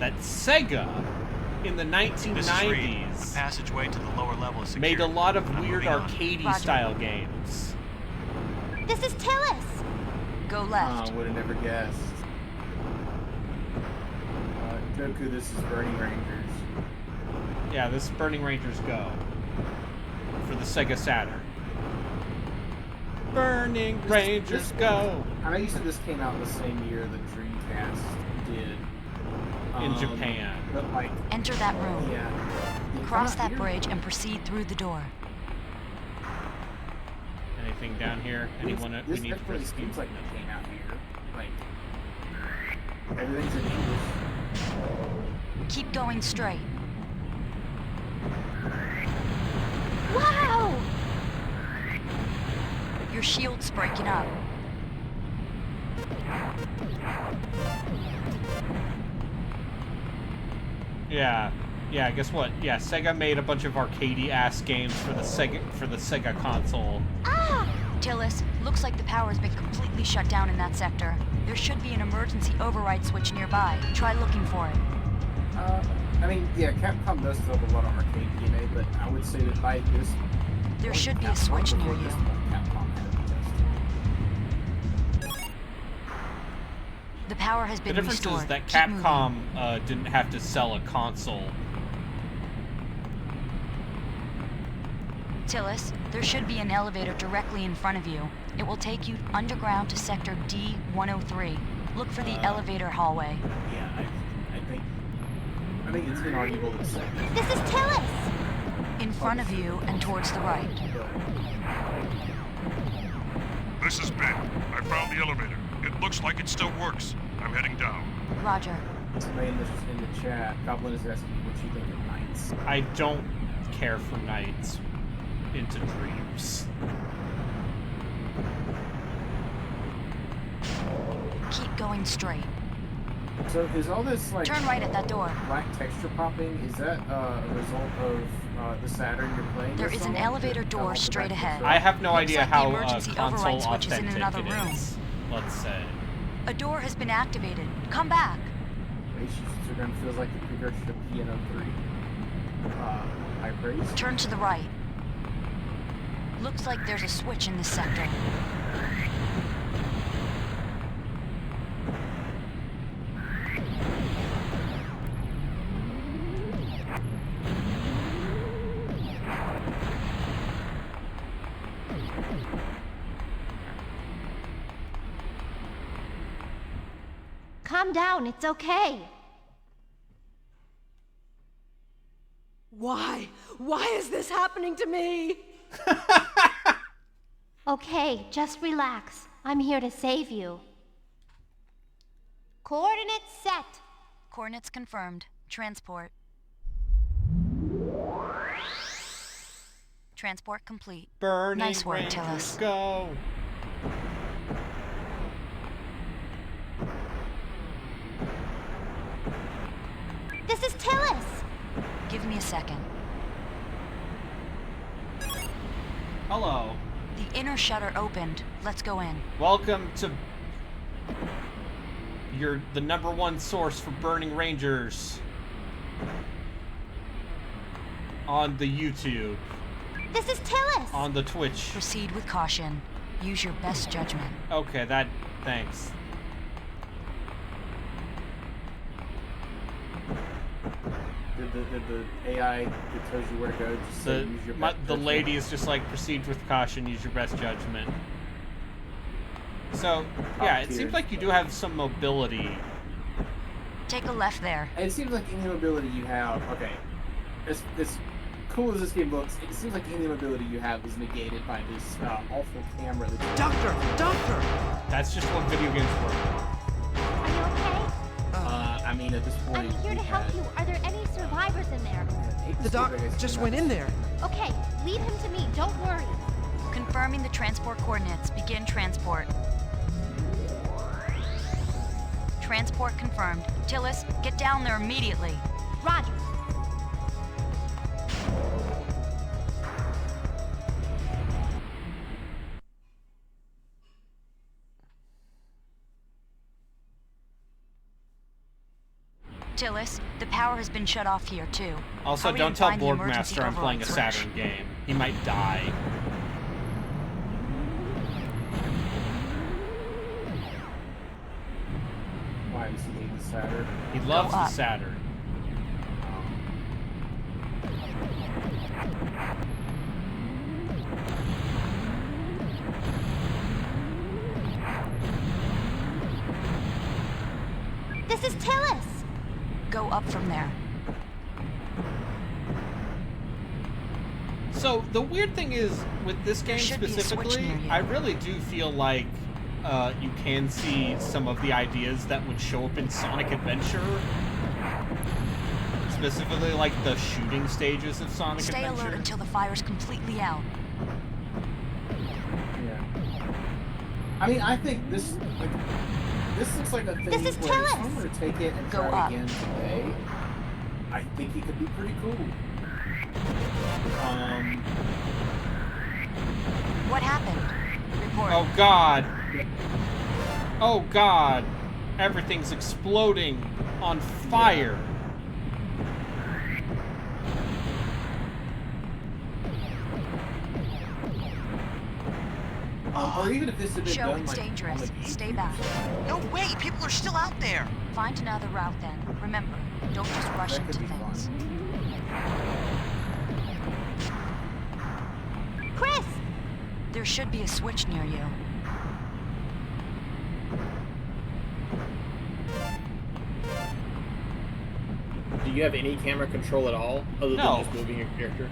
that Sega in the This is Reed. The 1990s passageway to the lower level is made a secure. lot of I'm weird moving on. arcadey style games. This is Tillis! Go left. Would have never guessed. Goku, this is Burning Rangers. Yeah, this is Burning Rangers Go for the Sega Saturn. Burning Rangers Go! I know you said this came out the same year the Dreamcast did. In Japan. But like, Enter that room. yeah. Cross that bridge and proceed through the door. Anything down here? Anyone we This need to definitely rescue? seems like it came out here. Like, everything's in English. Keep going straight. Wow! Your shield's breaking up. Yeah. Yeah, guess what? Yeah, Sega made a bunch of arcadey-ass games for the Sega console. Tillis, looks like the power's been completely shut down in that sector. There should be an emergency override switch nearby. Try looking for it. I mean, yeah, Capcom does still have a lot of arcade DNA, but I would say that by this... There should be a switch near you. Capcom had it. The power has The been difference restored. is that Keep moving. Capcom didn't have to sell a console. Tillis, there should be an elevator directly in front of you. It will take you underground to sector D-103. Look for the elevator hallway. Yeah, I think it's inarguable to say. This is Tillis! In front of you and towards the right. This is Ben. I found the elevator. It looks like it still works. I'm heading down. Roger. Somebody in the chat, Goblin is asking what you think of Knights. I don't care for Knights into Dreams. Keep going straight. So is all this like Turn right at that door. black texture popping? Is that a result of the Saturn you're playing? There this is an on? elevator That door all the straight black ahead. texture? I have no Looks idea like the how emergency console override switch is in authentic another it room. is, let's say. A door has been activated. Come back. Gun feels like the precursor to Piano 3. High praise. Turn to the right. Looks like there's a switch in this sector. Calm down, it's okay. Why? Why is this happening to me? Okay, just relax. I'm here to save you. Coordinates set. Coordinates confirmed. Transport. Transport complete. Burning Nice work, Rangers, Tillis. go! This is Tillis! Give me a second. Hello. The inner shutter opened. Let's go in. Welcome to the #1 source for Burning Rangers on the YouTube, This is Tillis! on the Twitch. Proceed with caution. Use your best judgment. Okay, thanks. Did the AI that tells you where to go just say use your best The judgment? lady is just like, proceed with caution, use your best judgment. So, yeah, it seems like you do have some mobility. Take a left there. It seems like any mobility you have, okay, as cool as this game looks, it seems like any mobility you have is negated by this awful camera that Doctor! That's just what video games work. Are you okay? I mean, at this point, I'm here to help you. Are there any survivors in there? The doc just went in there. Okay, leave him to me. Don't worry. Confirming the transport coordinates. Begin transport. Transport confirmed. Tillis, get down there immediately. Roger. Tillis, the power has been shut off here, too. Also, Hurry don't and tell find the emergency Borgmaster I'm playing a override switch. Saturn game. He might die. Why does he need the Saturn? He loves the up. Saturn. This is Tillis! Go up from there. So, the weird thing is, with this game should be a switch specifically, near you. I really do feel like you can see some of the ideas that would show up in Sonic Adventure. Specifically, like the shooting stages of Sonic Stay Adventure. alert until the fire's completely out. Yeah. I mean, I think this looks like a thing This is where if Tillis! someone were to take it and Go try up. it again today, I think it could be pretty cool. What happened? Report. Oh god! Oh god! Everything's exploding on fire! Or even if this had been Show done it's like dangerous. on the Stay back. No way, people are still out there. Find another route then. Remember, don't just rush That into could be things. Chris! There should be a switch near you. Do you have any camera control at all, other No. than just moving your character?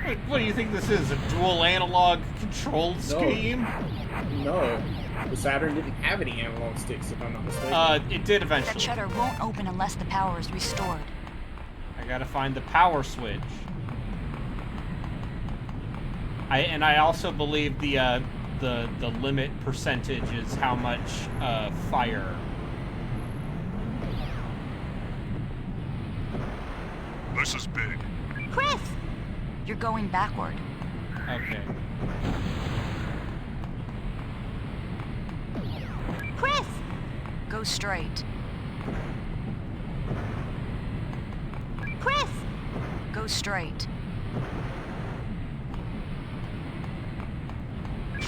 Wait, what do you think this is? A dual analog control scheme? No. The Saturn didn't have any analog sticks, if I'm not mistaken. It did That eventually. shutter won't open unless the power is restored. I gotta find the power switch. I also believe the limit percentage is how much fire. This is big. Chris! You're going backward. Okay. Chris! Go straight. Chris! Go straight.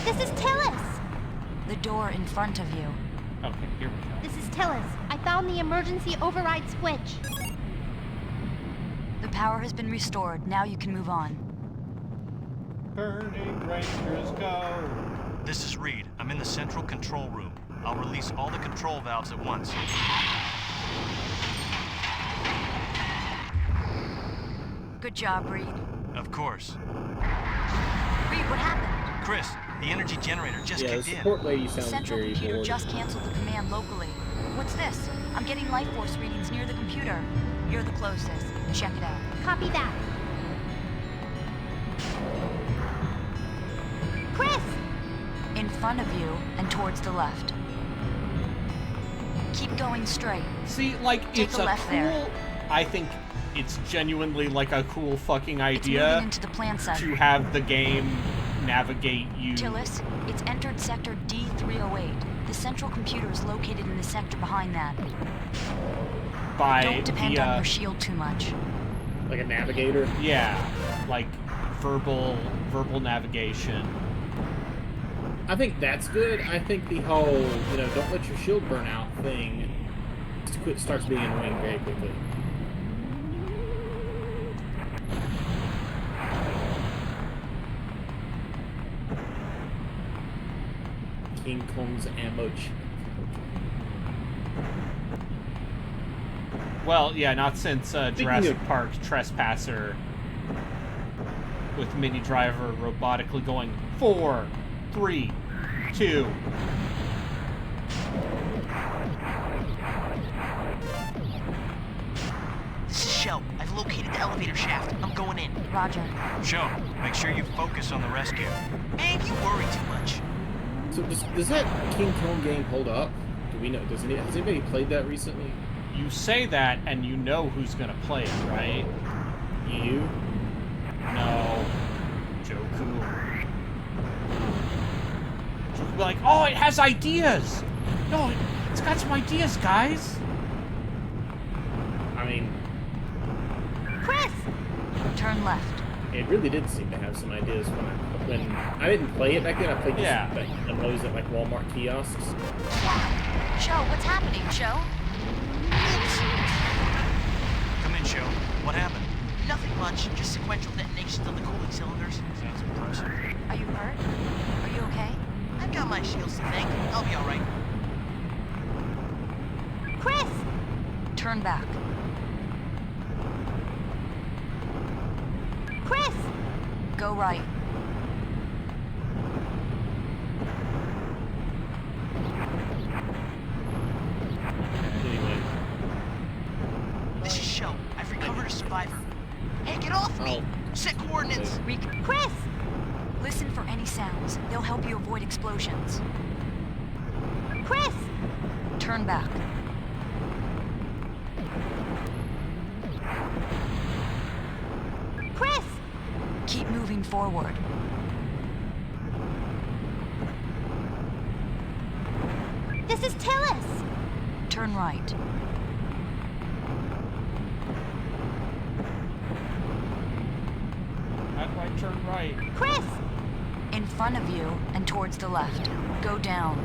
This is Tillis! The door in front of you. Okay, here we go. This is Tillis. I found the emergency override switch. The power has been restored. Now you can move on. Burning Rangers go! This is Reed. I'm in the central control room. I'll release all the control valves at once. Good job, Reed. Of course. Reed, what happened? Chris, the energy generator just Yeah, the kicked in. support lady The sounds central very computer bored. just canceled the command locally. What's this? I'm getting life force readings near the computer. You're the closest. Check it out. Copy that. Chris! In front of you and towards the left. Keep going straight. See, like, Take it's a a left cool... there. I think it's genuinely, like, a cool fucking It's moving idea into the plant site. to have the game navigate you. Tillis, it's entered sector D308. The central computer is located in the sector behind that. By Don't depend on via, your shield too much. Like a navigator? yeah, like verbal navigation. I think that's good. I think the whole, don't let your shield burn out thing starts being annoying very quickly. King Kong's ammo chip. Well, yeah, not since Jurassic of- Park Trespasser with Mini Driver robotically going 4, 3, 2. This is Shell. I've located the elevator shaft. I'm going in. Roger. Show, make sure you focus on the rescue. Man, you worry too much. So does that King Kong game hold up? Do we know? Has anybody played that recently? You say that, and you know who's gonna play it, right? You? No. Joku. Joku will be like, oh, it has ideas! No, it's got some ideas, guys! mean, Chris! Turn left. it really did seem to have some ideas when I didn't play it back then. I played Yeah. demos at like Walmart kiosks. Joe, what's happening, Joe? Come in, Joe. What happened? Nothing much, just sequential detonations of the cooling cylinders. Sounds impressive. Are you hurt? Are you okay? I've got my shields to thank. I'll be alright. Chris! Turn back. Chris! Go right. Anyway, This is Show. I've recovered a survivor. Hey, get off me! Set coordinates! Chris! Listen for any sounds. They'll help you avoid explosions. Chris! Turn back. Chris! Keep moving forward. This is Tillis! Turn right. How do I turn right? Chris! In front of you and towards the left. Go down.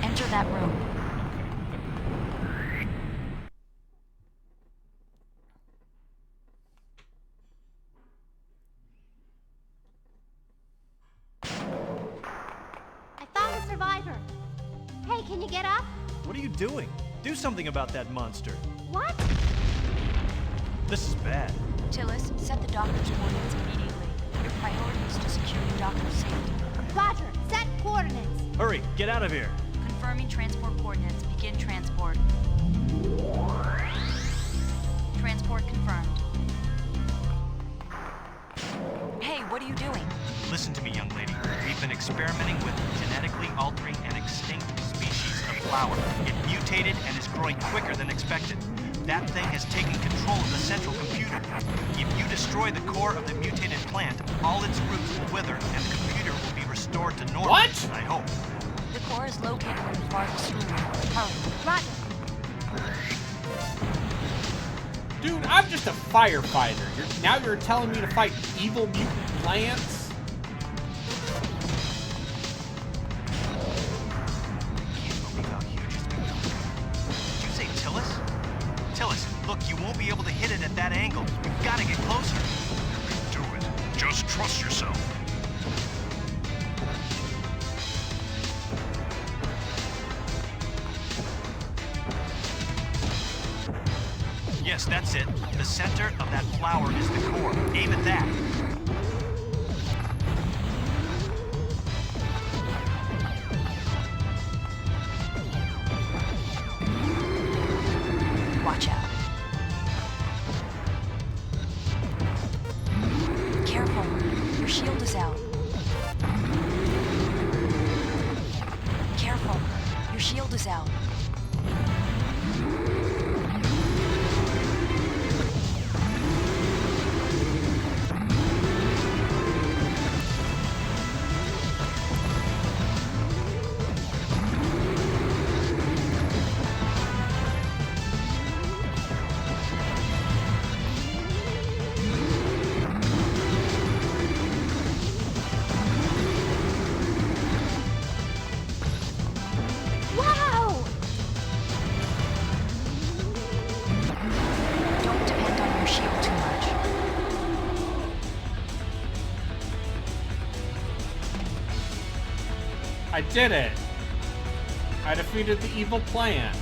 Enter that room. I found a survivor. Hey, can you get up? What are you doing? Do something about that monster. What? This is bad. Tillis, set the doctor's coordinates immediately. Your priority is to secure the doctor's safety. Roger, set coordinates. Hurry, get out of here. Confirming transport coordinates. Begin transport. Transport confirmed. Hey, what are you doing? Listen to me, young lady. We've been experimenting with genetically altering an extinct species of flower. It mutated and is growing quicker than expected. That thing has taken control of the central computer. If you destroy the core of the mutated plant, all its roots will wither and the computer will be restored to normal. What? I hope. The core is located in the farthest room. Hurry. Roger. Dude, I'm just a firefighter. Now you're telling me to fight evil mutant plants? Can't believe how huge it's become. Did you say Tillis? Tillis, look, you won't be able to hit it at that angle. You've got to get closer. Do it. Just trust yourself. Yes, that's it. The center of that flower is the core. Aim at that. Watch out. Careful. Your shield is out. Careful. Your shield is out. Wow! Don't depend on your shield too much. I did it! I defeated the evil plant.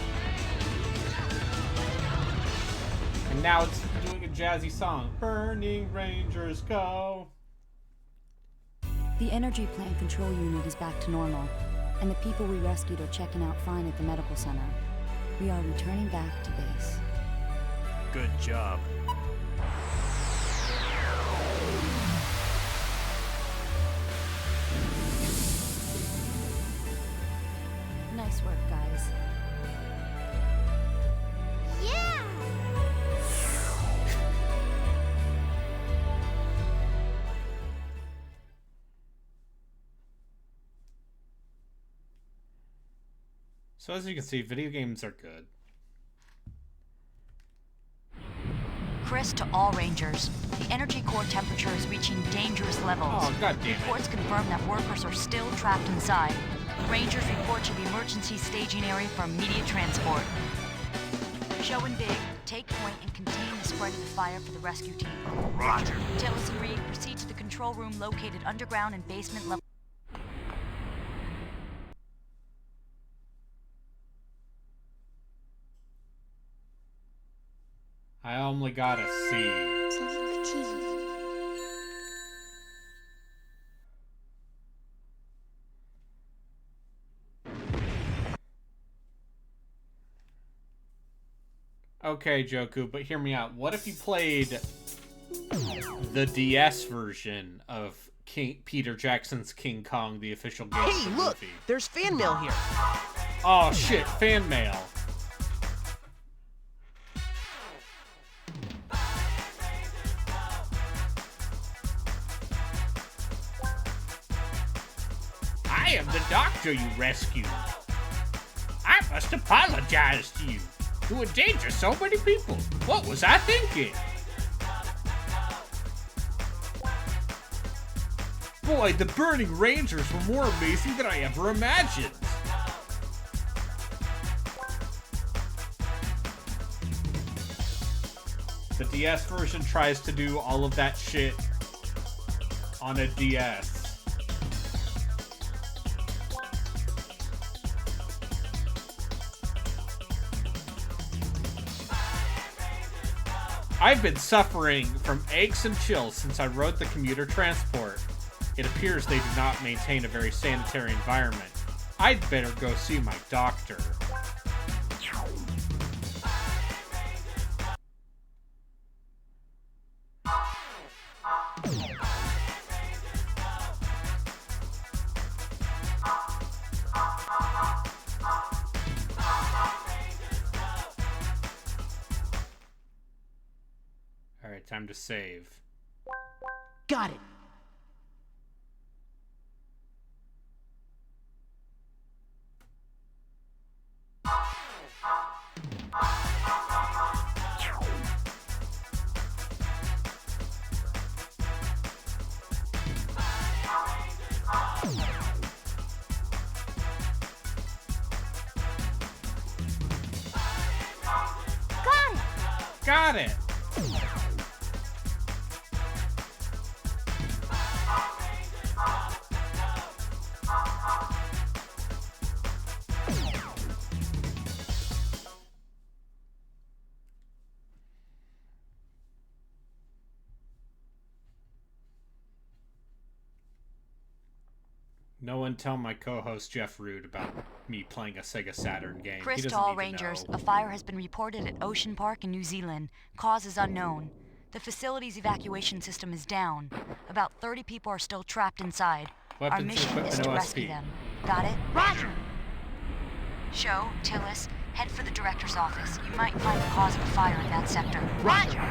And now it's doing a jazzy song. Burning Rangers go! The energy plant control unit is back to normal, and the people we rescued are checking out fine at the medical center. We are returning back to base. Good job. Nice work, guys. Yeah! So as you can see, video games are good. Chris to all Rangers. The energy core temperature is reaching dangerous levels. Oh, goddammit. Reports confirm that workers are still trapped inside. Rangers report to the emergency staging area for immediate transport. Show and Big, take point and contain the spread of the fire for the rescue team. Roger. Tillis and Reed proceed to the control room located underground in basement level. I only got a C. Okay, Joku, but hear me out. What if you played the DS version of Peter Jackson's King Kong, the official game of the Look, movie? there's fan mail here. Oh shit, fan mail. I am the doctor you rescued. I must apologize to you. You endanger so many people. What was I thinking? Boy, the Burning Rangers were more amazing than I ever imagined. The DS version tries to do all of that shit on a DS. I've been suffering from aches and chills since I rode the commuter transport. It appears they do not maintain a very sanitary environment. I'd better go see my doctor. Alright, time to save. Got it. Got it! No one tell my co-host Jeff Rude about me playing a Sega Saturn game. Chris He to doesn't all need Rangers, to know. a fire has been reported at Ocean Park in New Zealand. Cause is unknown. The facility's evacuation system is down. About 30 people are still trapped inside. Our Weapons, mission equipment, is to OSP. rescue them. Got it? Roger! Show, Tillis, head for the director's office. You might find the cause of the fire in that sector. Roger!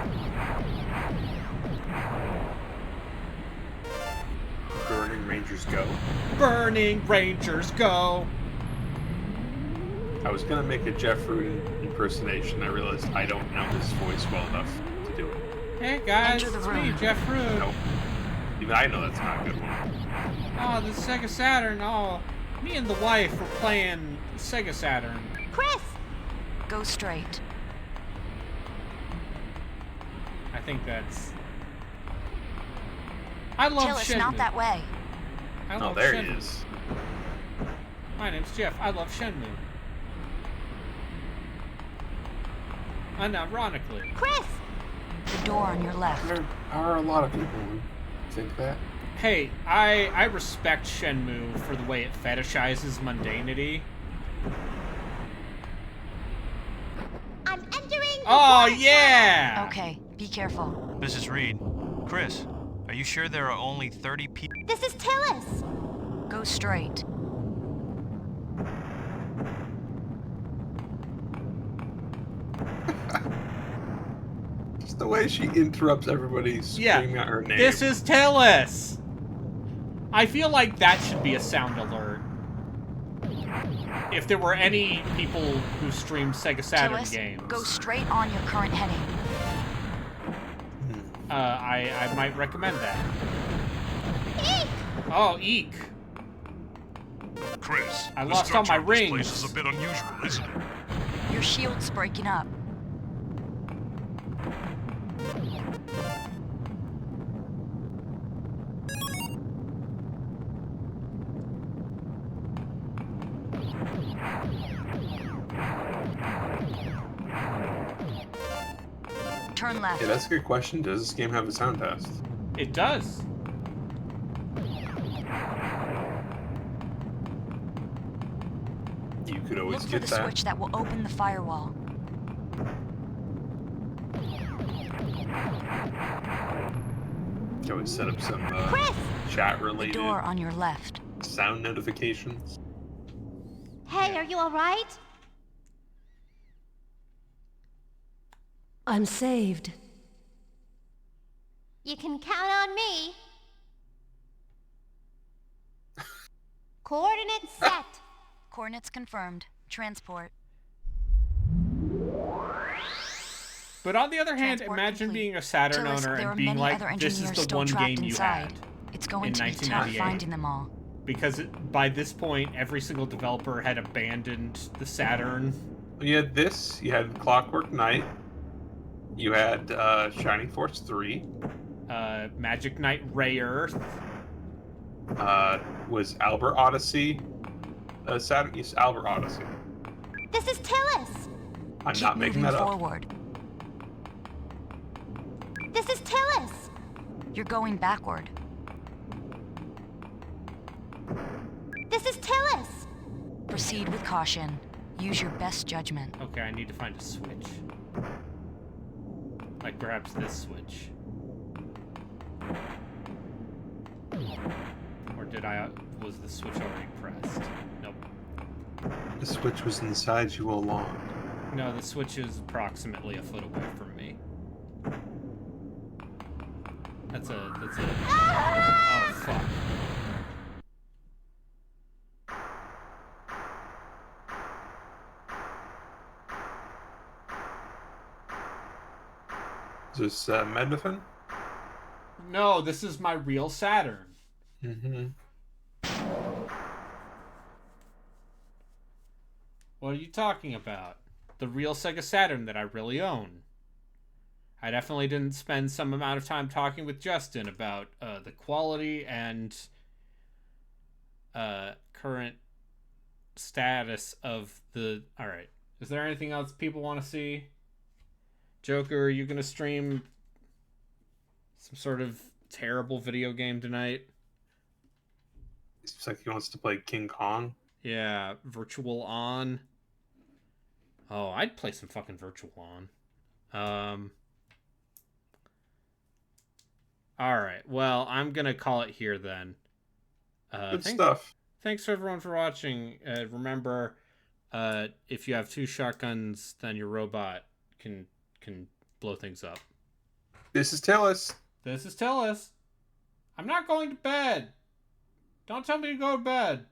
Burning Rangers go. Burning Rangers go! I was gonna make a Jeff Rude impersonation. I realized I don't know his voice well enough to do it. Hey guys, Enter the it's room. me, Jeff Rude. Nope. Even I know that's not a good one. Oh, the Sega Saturn. Oh, me and the wife were playing Sega Saturn. Chris! Go straight. I think that's... I love Tillis, Shenmue. not that way. I Oh, love there Shenmue. he is. My name's Jeff. I love Shenmue. Unironically. Chris! The door on your left. There are a lot of people who think that. Hey, I respect Shenmue for the way it fetishizes mundanity. I'm entering. Oh, yeah! Okay, be careful. Mrs. Reed. Chris, are you sure there are only 30 people? This is Tillis. Go straight. Just the way she interrupts everybody screaming out her name. This is Tillis! I feel like that should be a sound alert. If there were any people who streamed Sega Saturn Tillis, games. go straight on your current heading. I might recommend that. Eek! Oh, eek. Chris, I the lost all my structure of this rings. place is a bit unusual, isn't it? Your shield's breaking up. Turn left. Yeah, that's a good question. Does this game have a sound test? It does. You could always Look for get the that. switch that will open the firewall. You could always set up some Chris! chat The related door on your left. sound notifications. Hey, are you alright? I'm saved. You can count on me. Coordinates set. Coordinates confirmed. Transport. But on the other hand, Transport imagine complete. being a Saturn Tillis, owner there are and being many like, other this is engineers the still one trapped game you inside. had. It's going in to be tough 1998. finding them all. Because by this point, every single developer had abandoned the Saturn. You had this. You had Clockwork Knight. You had Shining Force 3. Magic Knight Ray Earth. Was Albert Odyssey Saturn? Yes, Albert Odyssey. This is Tillis. I'm Keep not making moving that up. forward. This is Tillis. You're going backward. This is Tillis. Proceed with caution. Use your best judgment. Okay, I need to find a switch. Like perhaps this switch. Or was the switch already pressed? Nope. The switch was inside you all along. No, the switch is approximately a foot away from me. That's a... Oh, fuck. Is this Mednafen? No, this is my real Saturn. Mm-hmm. What are you talking about? The real Sega Saturn that I really own. I definitely didn't spend some amount of time talking with Justin about the quality and current status of the... Alright. Is there anything else people want to see? Joker, are you going to stream some sort of terrible video game tonight? Seems like he wants to play King Kong. Yeah, Virtual On. Oh, I'd play some fucking Virtual On. Alright, well, I'm gonna call it here then. Good stuff. Thanks for everyone for watching. Remember, if you have 2 shotguns, then your robot can blow things up. This is Tillis. This is Tillis. I'm not going to bed. Don't tell me to go to bed.